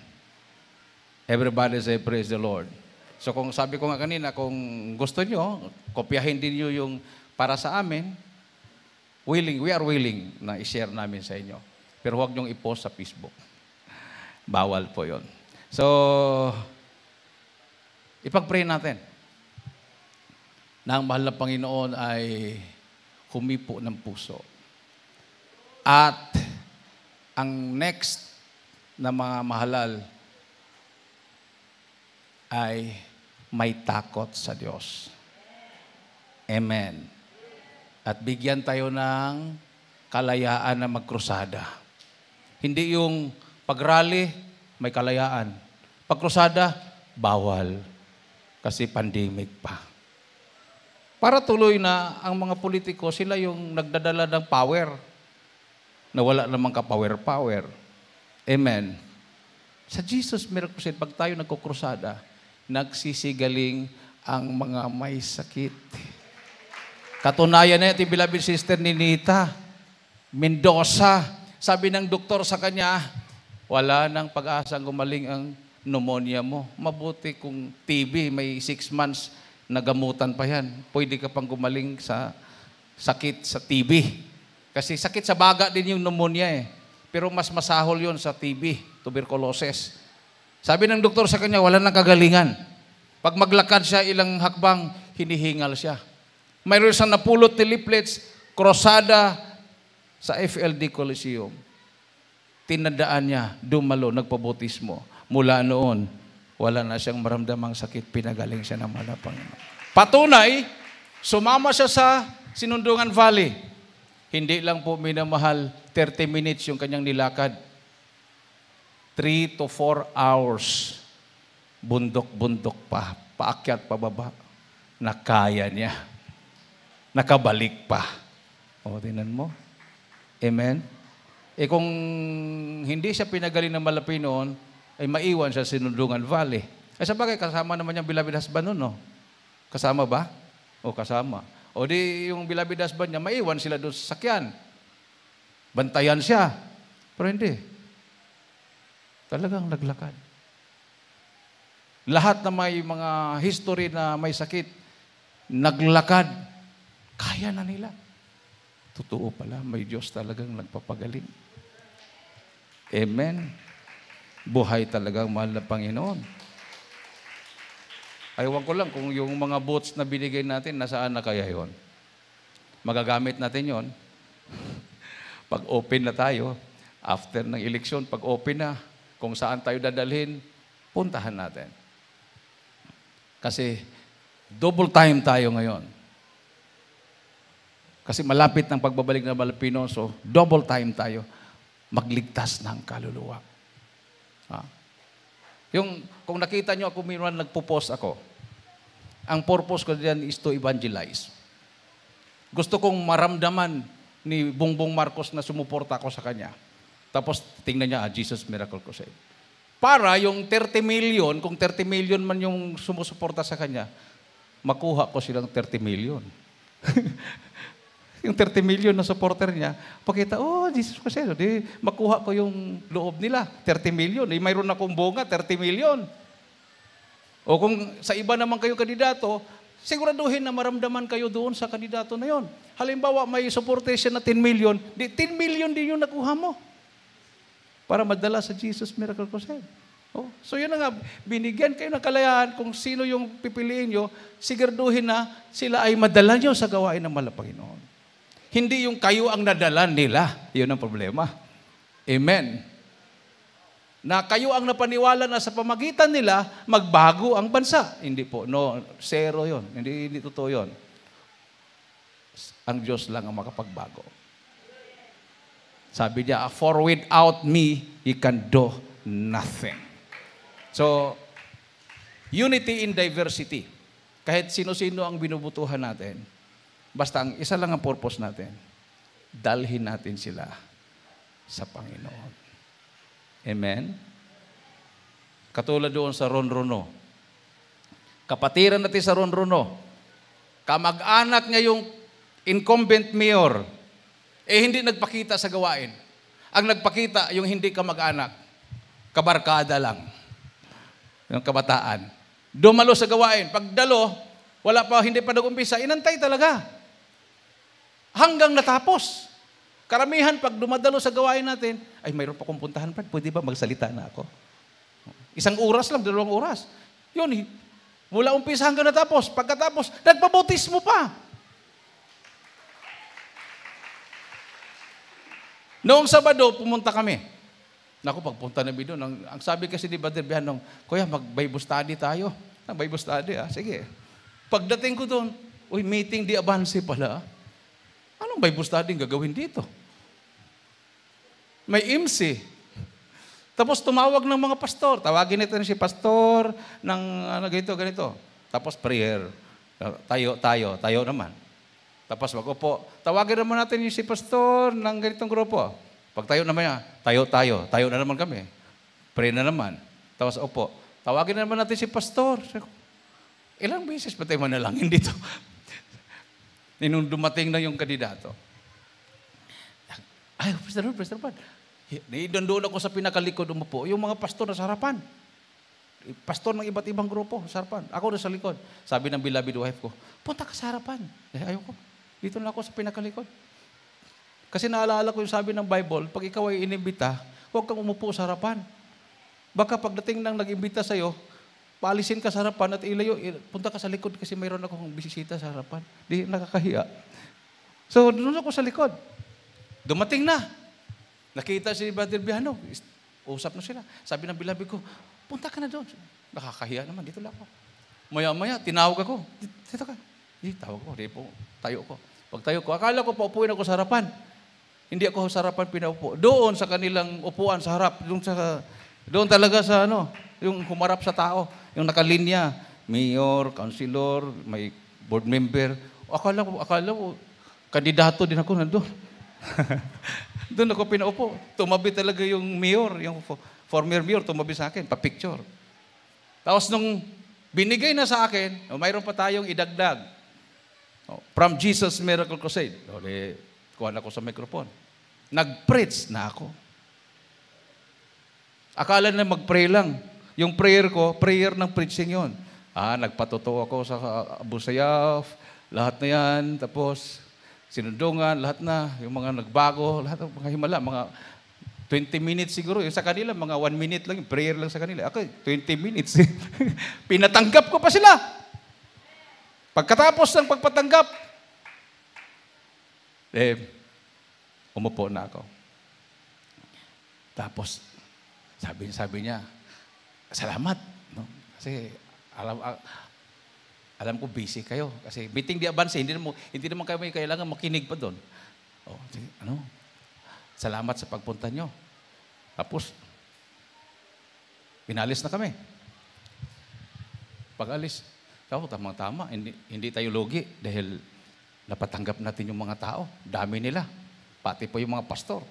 Everybody say, praise the Lord. So, kung sabi ko nga kanina, kung gusto nyo, kopyahin din nyo yung para sa amin, we are willing na i-share namin sa inyo. Pero huwag nyong i-post sa Facebook. Bawal po yon. So, ipag-pray natin na ang mahal na Panginoon ay humipo ng puso. At ang next na mga mahalal ay may takot sa Diyos. Amen. At bigyan tayo ng kalayaan na magkrusada. Hindi yung pag-rally, may kalayaan. Pag-krusada, bawal. Kasi pandemic pa. Para tuloy na ang mga politiko, sila yung nagdadala ng power. Na wala namang ka-power-power. Amen. Sa Jesus Miracle Crusade, pag tayo nagkukrusada, nagsisigaling ang mga may sakit. Katunayan na ito, beloved sister ni Nita Mendoza. Sabi ng doktor sa kanya, wala nang pag-asang gumaling ang pneumonia mo. Mabuti kung TB, may 6 months na gamutan pa yan. Pwede ka pang gumaling sa sakit sa TB. Kasi sakit sa baga din yung pneumonia eh. Pero mas masahol yon sa TB, tuberculosis. Sabi ng doktor sa kanya, wala nang kagalingan. Pag maglakad siya ilang hakbang, hinihingal siya. Mayroon siyang napulot ni leaflets, krosada sa FLD Coliseum. Tinandaan niya, dumalo, nagpabotismo. Mula noon, wala na siyang maramdamang sakit, pinagaling siya ng mahal na Panginoon. Patunay, sumama siya sa Sinundungan Valley. Hindi lang po minamahal, 30 minutes yung kanyang nilakad. 3 to 4 hours. Bundok-bundok pa, paakyat, pababa. Nakaya niya. Nakabalik pa. O, tingnan mo. Amen? Eh kung hindi siya pinagaling ng malapi noon, ay maiwan siya sa Sinundungan Valley. Ay sabagay, kasama naman yung beloved husband noon, no? Kasama ba? O kasama. O di yung beloved husband niya, maiwan sila doon sa sakyan. Bantayan siya. Pero hindi. Talagang naglakad. Lahat na may mga history na may sakit, naglakad, kaya na nila. Totoo pala, may Diyos talagang nagpapagaling. Amen. Buhay talagang mahal na Panginoon. Aywan ko lang kung yung mga boats na binigay natin, nasaan na kaya yon? Magagamit natin yon. Pag open na tayo, after ng eleksyon, pag open na, kung saan tayo dadalhin, puntahan natin. Kasi double time tayo ngayon. Kasi malapit ng pagbabalik ng Malapino, so double time tayo magligtas ng kaluluwa. Kung nakita nyo ako, minsan nagpo-post ako, ang purpose ko diyan is to evangelize. Gusto kong maramdaman ni Bongbong Marcos na sumuporta ako sa kanya. Tapos tingnan niya, Jesus Miracle Crusade. Para yung 30 million, kung 30 million man yung sumusuporta sa kanya, makuha ko silang 30 million. Yung 30 million na supporter niya, pakita, Jesus Crusade, di makuha ko yung loob nila, 30 million. Mayroon akong bunga, 30 million. O kung sa iba naman kayo kandidato, siguraduhin na maramdaman kayo doon sa kandidato na yon. Halimbawa, may supportation na 10 million, di 10 million din yung nakuha mo para madala sa Jesus Miracle Crusade. So yun na nga, binigyan kayo ng kalayaan kung sino yung pipiliin nyo, siguraduhin na sila ay madala nyo sa gawain ng mahal na Panginoon. Hindi yung kayo ang nadala nila. Yun ang problema. Amen. Na kayo ang napaniwala na sa pamagitan nila, magbago ang bansa. Hindi po. No, zero yun. Hindi totoo yun. Ang Diyos lang ang makapagbago. Sabi niya, for without me, you can do nothing. So, unity in diversity. Kahit sino-sino ang binubutuhan natin, basta ang isa lang ang purpose natin, dalhin natin sila sa Panginoon. Amen? Katulad doon sa Ronrono. Kapatiran natin sa Ronrono. Kamag-anak niya yung incumbent mayor, hindi nagpakita sa gawain. Ang nagpakita, yung hindi kamag-anak, kabarkada lang. Yung kabataan. Dumalo sa gawain. Pagdalo, hindi pa nag-umpisa, inantay talaga. Hanggang natapos. Karamihan, pag dumadalo sa gawain natin, ay mayroon pa kong puntahan pa, pwede ba magsalita na ako? 1 oras lang, 2 oras. Yun, mula umpisa hanggang natapos. Pagkatapos, nagpabautismo pa. Noong Sabado, pumunta kami. Naku, pagpunta namin doon, ang sabi kasi ni Brother Bianong, Kuya, mag-Bible study tayo. Bible study, sige. Pagdating ko doon, meeting di avance pala. Anong Bible study gagawin dito? May MC. Tapos tumawag ng mga pastor. Tawagin nito si pastor ng ganito. Tapos prayer. Tayo naman. Tapos mag-upo. Tawagin naman natin si pastor ng ganitong grupo. Pag tayo naman niya, tayo na naman kami. Pray na naman. Tapos upo. Tawagin naman natin si pastor. Ilang beses ba tayo manalangin dito? Nung dumating na yung kandidato. Ay, Pastor Pat. Doon ako sa pinakalikod umupo. Yung mga pastor na sa harapan. Pastor ng iba't ibang grupo sa harapan. Ako na sa likod. Sabi ng beloved wife ko, punta ka sa harapan. Ayoko. Dito na ako sa pinakalikod. Kasi naalala ko yung sabi ng Bible, pag ikaw ay inimbita, huwag kang umupo sa harapan. Baka pagdating ng nag-imbita sa'yo, paalisin ka sa harapan at ilayo, punta ka sa likod kasi mayroon akong bisita sa harapan. Di nakakahiya. So, doon ako sa likod. Dumating na. Nakita si Brother Biano. Usap na sila. Sabi ng beloved ko, punta ka na doon. Nakakahiya naman, dito lang ako. Maya-maya, tinawag ako. Dito ka. Tawag ko, tayo ko. Pag tayo ko, akala ko paupuin ako sa harapan. Hindi ako sa harapan pinaupo. Doon sa kanilang upuan sa harap, doon talaga sa yung humarap sa tao, yung nakalinya, mayor, councilor, may board member. Akala ko, kandidato din ako nandun. Doon ako pinaupo. Tumabi talaga yung mayor, yung former mayor, tumabi sa akin, pa-picture. Tapos nung binigay na sa akin, mayroon pa tayong idagdag. From Jesus Miracle Crusade. Kuha na ko sa microphone. Nag-preach na ako. Akala na mag-pray lang. Yung prayer ko, prayer ng preaching yon. Nagpatotoo ako sa Abu Sayyaf, lahat na yan, tapos sinundungan, lahat na, yung mga nagbago, lahat ng mga himala, mga 20 minutes siguro. Yung sa kanila, mga 1 minute lang, yung prayer lang sa kanila. Ako, 20 minutes. Pinatanggap ko pa sila. Pagkatapos ng pagpatanggap, umupo na ako. Tapos, sabi niya, salamat. No? Kasi, alam ko busy kayo. Kasi meeting di advance, hindi naman kayo may kailangan makinig pa doon. Salamat sa pagpunta nyo. Tapos, pinalis na kami. Pag-alis, tamang-tama, hindi tayo logi dahil napatanggap natin yung mga tao. Dami nila. Pati po yung mga pastor.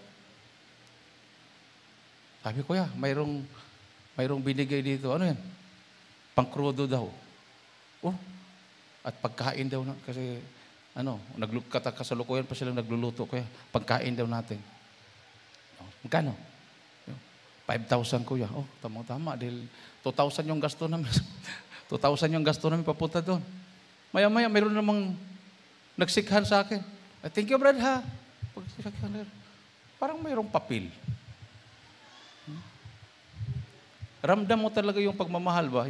Sabi ko, mayroong binigay dito. Ano yan? Pangkrudo daw. At pagkain daw kasi kasalukuyan pa silang nagluluto kaya pagkain daw natin. Magkano? 5,000 kuya. Tama-tama dahil 2,000 yung gasto namin. 2,000 yung gasto namin papunta doon. Maya-maya mayroon namang nagsikhan sa akin. Thank you, Brad, ha? Parang mayroong papel. Ramdam mo talaga yung pagmamahal ba?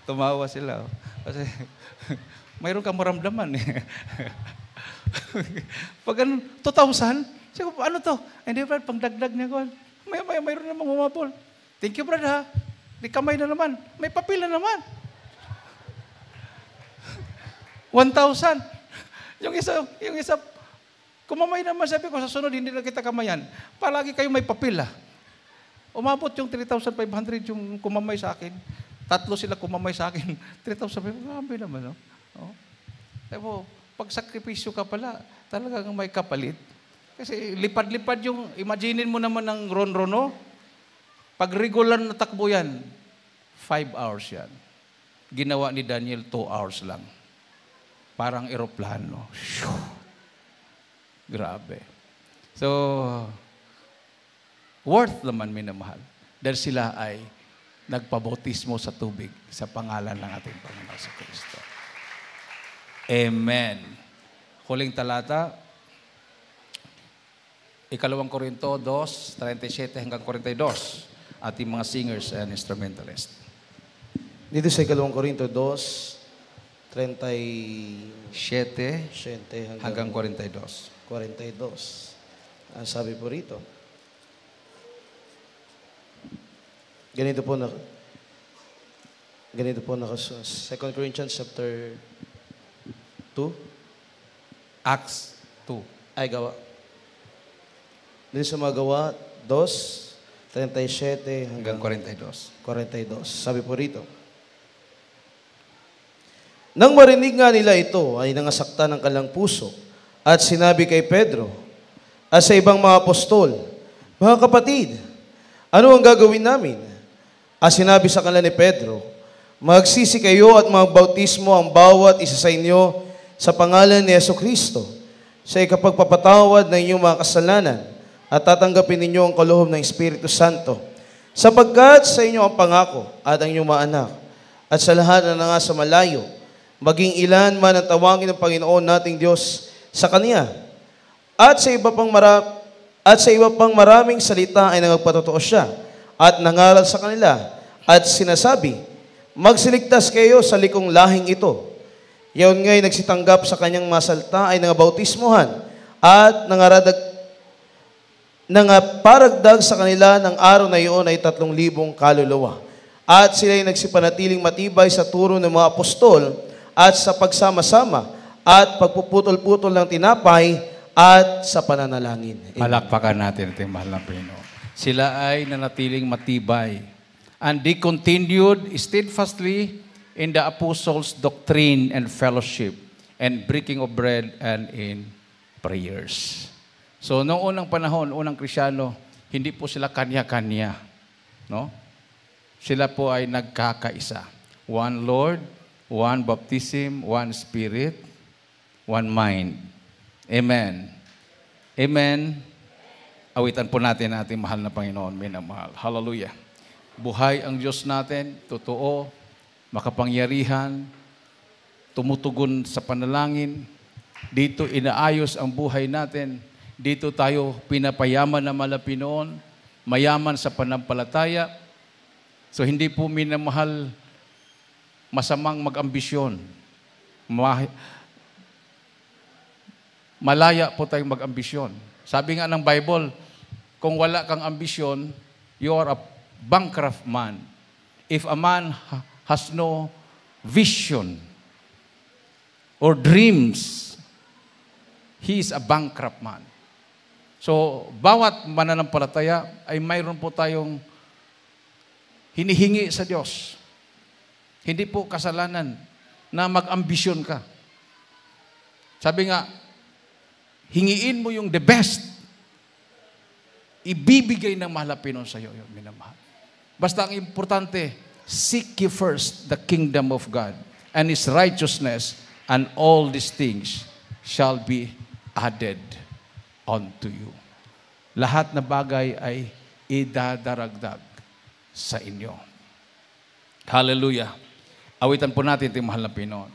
Tumawa sila. Kasi mayroon kang maramdaman eh. Pag 2,000, sabi ko, ano to? Hindi, Brad, pangdagdag niya ko. Maya, mayroon namang humapol. Thank you, Brad, ha? Di kamay na naman. May papel na naman. 1,000. Yung isa, kumamay naman, sabi ko, sa sunod, hindi na kita kamayan. Palagi kayo may papel, ha? Umabot yung 3,500 yung kumamay sa akin. 3 sila kumamay sa akin. 3,500, grabe naman, no? Pero, pag sakripisyo ka pala, talagang may kapalit. Kasi lipad-lipad yung, imaginin mo naman ng ron-rono, pag regular na takbo yan, 5 hours yan. Ginawa ni Daniel 2 hours lang. Parang eroplano. Grabe. So, worth naman minamahal. Dahil sila ay nagpabautismo sa tubig sa pangalan ng ating Panginoon sa Kristo. Amen. Huling talata, 2 Korinto 2:37 hanggang 42, ating mga singers and instrumentalists. Dito sa 2 Korinto 2:37 hanggang 42. Ang sabi po rito, ganito po nakasulat. 2 Corinthians chapter 2. Acts 2. Ay, gawa. Dito sa mga gawa, 2:37 hanggang 42. Sabi po rito, nang marinig nga nila ito, ay nangasakta ng kanilang puso at sinabi kay Pedro at sa ibang mga apostol, mga kapatid, ano ang gagawin namin? At sinabi sa kanila ni Pedro, magsisi kayo at magbautismo ang bawat isa sa inyo sa pangalan ni Jesucristo sa ikapagpapatawad ng inyong mga kasalanan at tatanggapin ninyo ang kaloob ng Espiritu Santo sapagkat sa inyo ang pangako at ang inyong mga anak at sa lahat na nasa malayo, maging ilan man ang tawagin ng Panginoon nating Diyos sa Kanya. At sa iba pang maraming salita ay nagpatotoo siya at nangaral sa kanila at sinasabi, magsiligtas kayo sa likong lahing ito. Yaon nga'y nagsitanggap sa kanyang masalta ay nangabautismuhan at nangaparagdag sa kanila ng araw na iyon ay 3,000 kaluluwa. At sila'y nagsipanatiling matibay sa turo ng mga apostol at sa pagsama-sama at pagpuputol-putol ng tinapay at sa pananalangin. Palakpakan natin ating mahal na Panginoon. Sila ay nanatiling matibay. And they continued steadfastly in the apostles' doctrine and fellowship and breaking of bread and in prayers. So, noong unang panahon, unang Krisyano, hindi po sila kanya-kanya. No? Sila po ay nagkakaisa. One Lord, one baptism, one Spirit, one mind. Amen. Amen. Awitan po natin ang ating mahal na Panginoon, minamahal. Hallelujah. Buhay ang Diyos natin, totoo, makapangyarihan, tumutugon sa panalangin. Dito inaayos ang buhay natin. Dito tayo pinapayaman na malapinoon, mayaman sa panampalataya. So hindi po minamahal masamang mag-ambisyon. Malaya po tayong mag-ambisyon. Sabi nga ng Bible, kung wala kang ambisyon, you are a bankrupt man. If a man has no vision or dreams, he is a bankrupt man. So, bawat mananampalataya ay mayroon po tayong hinihingi sa Diyos. Hindi po kasalanan na mag-ambisyon ka. Sabi nga, hingiin mo yung the best. Ibibigay ng mahal na Pinoon sa iyo yung minamahal. Basta ang importante, seek ye first the kingdom of God and His righteousness, and all these things shall be added unto you. Lahat na bagay ay idadaragdag sa inyo. Hallelujah. Awitan po natin ating mahal na Pinoon.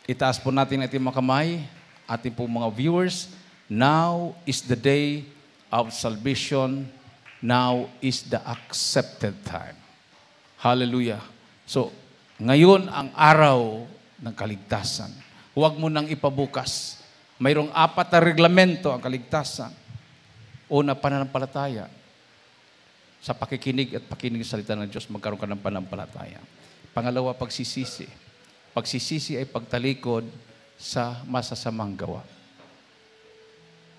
Itaas po natin ating mga kamay, ating po mga viewers. Now is the day of salvation. Now is the accepted time. Hallelujah. So, ngayon ang araw ng kaligtasan. Huwag mo nang ipabukas. Mayroong 4 na reglamento ang kaligtasan. Una, pananampalataya. Sa pakikinig at pakinig sa salita ng Diyos, magkaroon ka ng pananampalataya. Pangalawa, pagsisisi. Pagsisisi ay pagtalikod sa masasamang gawa.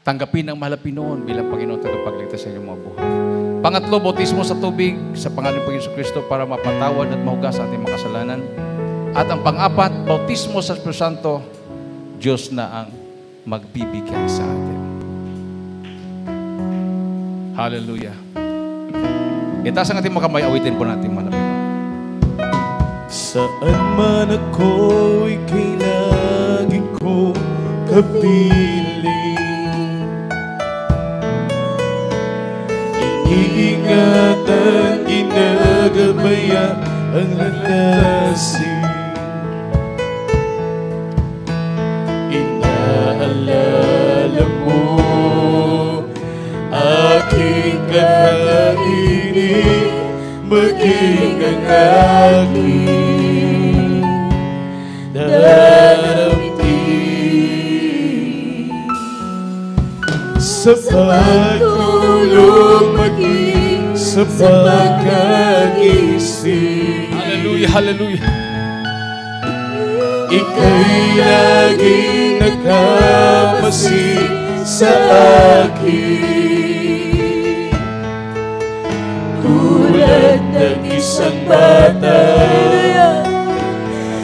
Tanggapin ang mahal na Pinoon bilang Panginoon tagapagligtas sa inyong mga buhay. Pangatlo, bautismo sa tubig sa pangalan ng Panginoon Kristo para mapatawad at mahugas ating mga kasalanan. At ang pang-apat, bautismo sa Espiritu Santo, Diyos na ang magbibigay sa atin. Hallelujah. Itaas ang ating mga kamay, awitin po natin mahal na Pinoon. Saan man ako'y lagi ko kapiling, iniingatan, ginagabayan ang lalasing. Inaalala mo aking kakainin, maging ang aking dalamtin. Sa pagtulog maging sa pagkagising, Hallelujah, hallelujah. ika'y laging nakamasid sa akin. Tulad ng isang bata,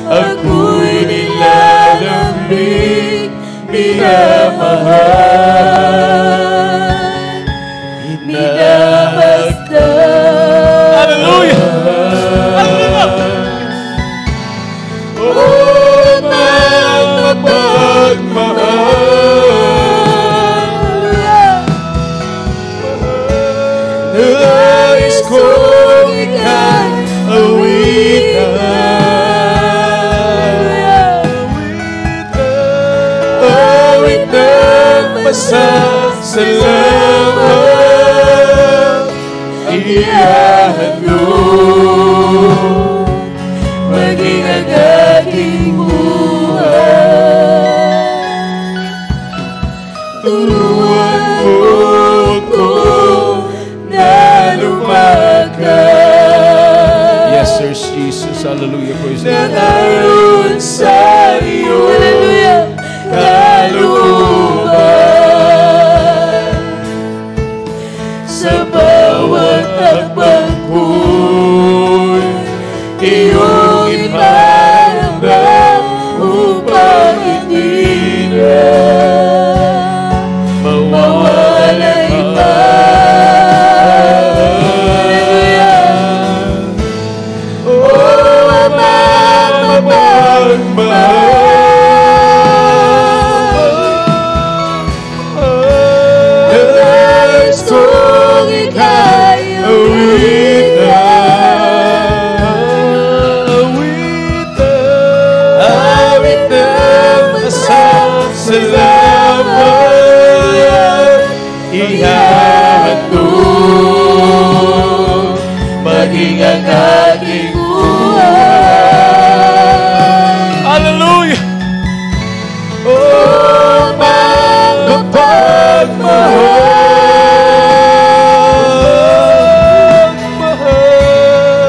ako'y nilalambing, minamahal, minamagdan. Hallelujah! Oh, magmahal, nais kong ika'y awitan, awit ng pasasalamat, ihahandog maging ang aking buhay. Turuan mo ko na lumakad, Yes, sir, Jesus. Hallelujah. Praise the na Lord. ayon sa iyong kalooban. Sa bawat hakbang ko'y iyong iparamdam upang hindi na mawalay pa. Oh, Ama, mapagmahal, maging ang aking buhay. Hallelujah!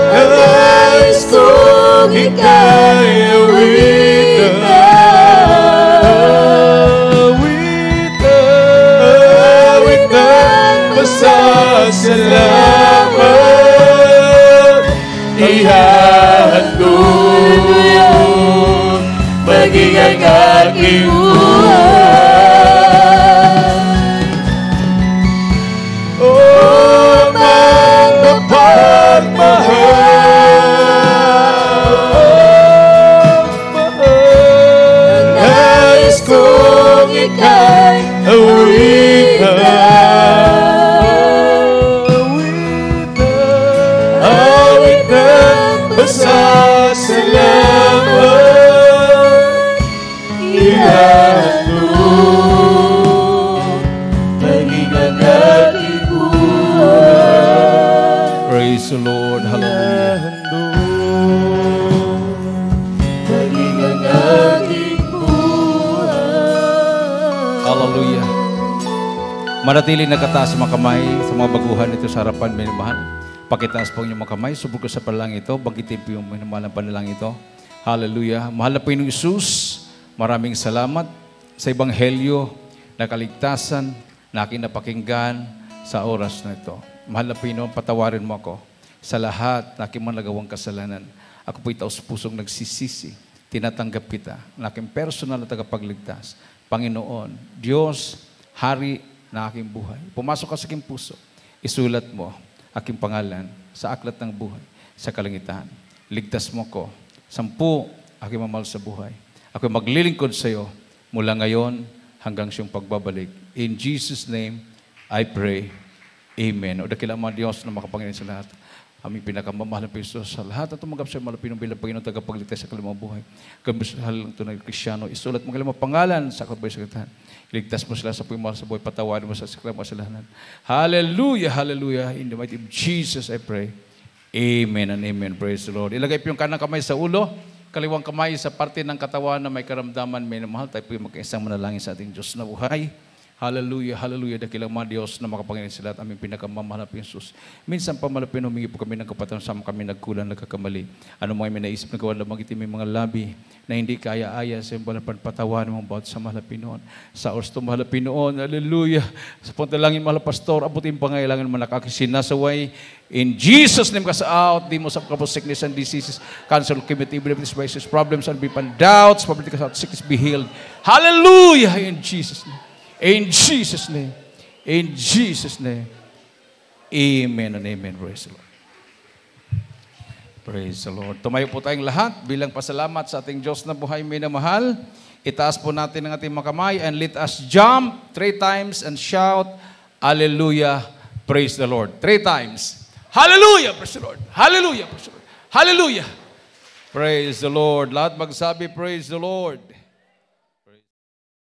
Nais kong ika'y awit na. Awit ng pasasalamat. Ihahandog maging ang aking buhay. Oh, magpapagmahal. Nais kong ika'y awitan. Awit ng pasasalamat. Ihahandog maging ang aking buhay. Praise the Lord. Hallelujah. Maging ang aking buhay. Hallelujah. Manatili nakataas ang mga kamay sa mga baguhan ito sa harapan, minamahal. Pakitaas po ang inyong mga kamay. Subok ko sa panalangin ito. Banggitin po yung minamahal ng panalangin ito. Hallelujah. Mahal na Panginoong Isus, maraming salamat sa Ebanghelyo na kaligtasan na aking napakinggan sa oras na ito. Mahal na Panginoon, patawarin mo ako sa lahat na aking mga nagawang kasalanan. Ako po'y taos-pusong nagsisisi. Tinatanggap kita na aking personal na tagapagligtas. Panginoon, Diyos, Hari na aking buhay. Pumasok ka sa aking puso. Isulat mo aking pangalan sa aklat ng buhay, sa kalangitan. Ligtas mo ko. 10 aking mamahal sa buhay. Ako maglilingkod sa iyo mula ngayon hanggang siyang pagbabalik. In Jesus' name, I pray. Amen. O dakilang mga Diyos na makapangyarihan sa lahat. Aming pinakamamahal na Piso sa lahat at tumanggap sa malapinong bilang Panginoon tagapagligtas sa kalimang buhay. Kamahal ng tunay Kristyano, isulat mo kalimang pangalan sa aklat sa katahan. Iligtas mo sila sa pumahal sa buhay, patawarin mo sa siklamang kasalanan. Hallelujah, hallelujah. In the mighty name of Jesus, I pray. Amen and amen. Praise the Lord. Ilagay po yung kanang kamay sa ulo, kaliwang kamay sa parte ng katawan na may karamdaman, may namahal. Tayo po yung magkaisang manalangin sa ating Diyos na buhay. Hallelujah, hallelujah. Dakilang mga Diyos na makapangyarihan sa lahat, aming pinakamamahal na Jesus. Minsan pa malapin, humingi po kami ng kapatawaran sa kami nagkulang, nagkakamali. Ano mga may naisip na gawa lamang itim may mga labi na hindi kaya-aya sa iyong balapan, patawarin mong bawat sa mahal na Pinoon. Sa oras ito, mahal na Pinoon, hallelujah. Sa pantalangin, mahal na Pastor, abutin pangailangan man nakakisinasaway. In Jesus' name, cast out demons of sickness and diseases, cancel cumulative diabetes, problems, unbelief and doubts, poverty, cast out sickness, be healed. Hallelujah, in Jesus' name. In Jesus' name. In Jesus' name. Amen and amen. Praise the Lord. Praise the Lord. Tumayo po tayong lahat bilang pasalamat sa ating Diyos na buhay minamahal. Itaas po natin ang ating mga kamay and let us jump 3 times and shout, Hallelujah. Praise the Lord. 3 times. Hallelujah. Praise the Lord. Hallelujah. Praise the Lord. Hallelujah. Praise the Lord. Lahat magsabi, praise the Lord.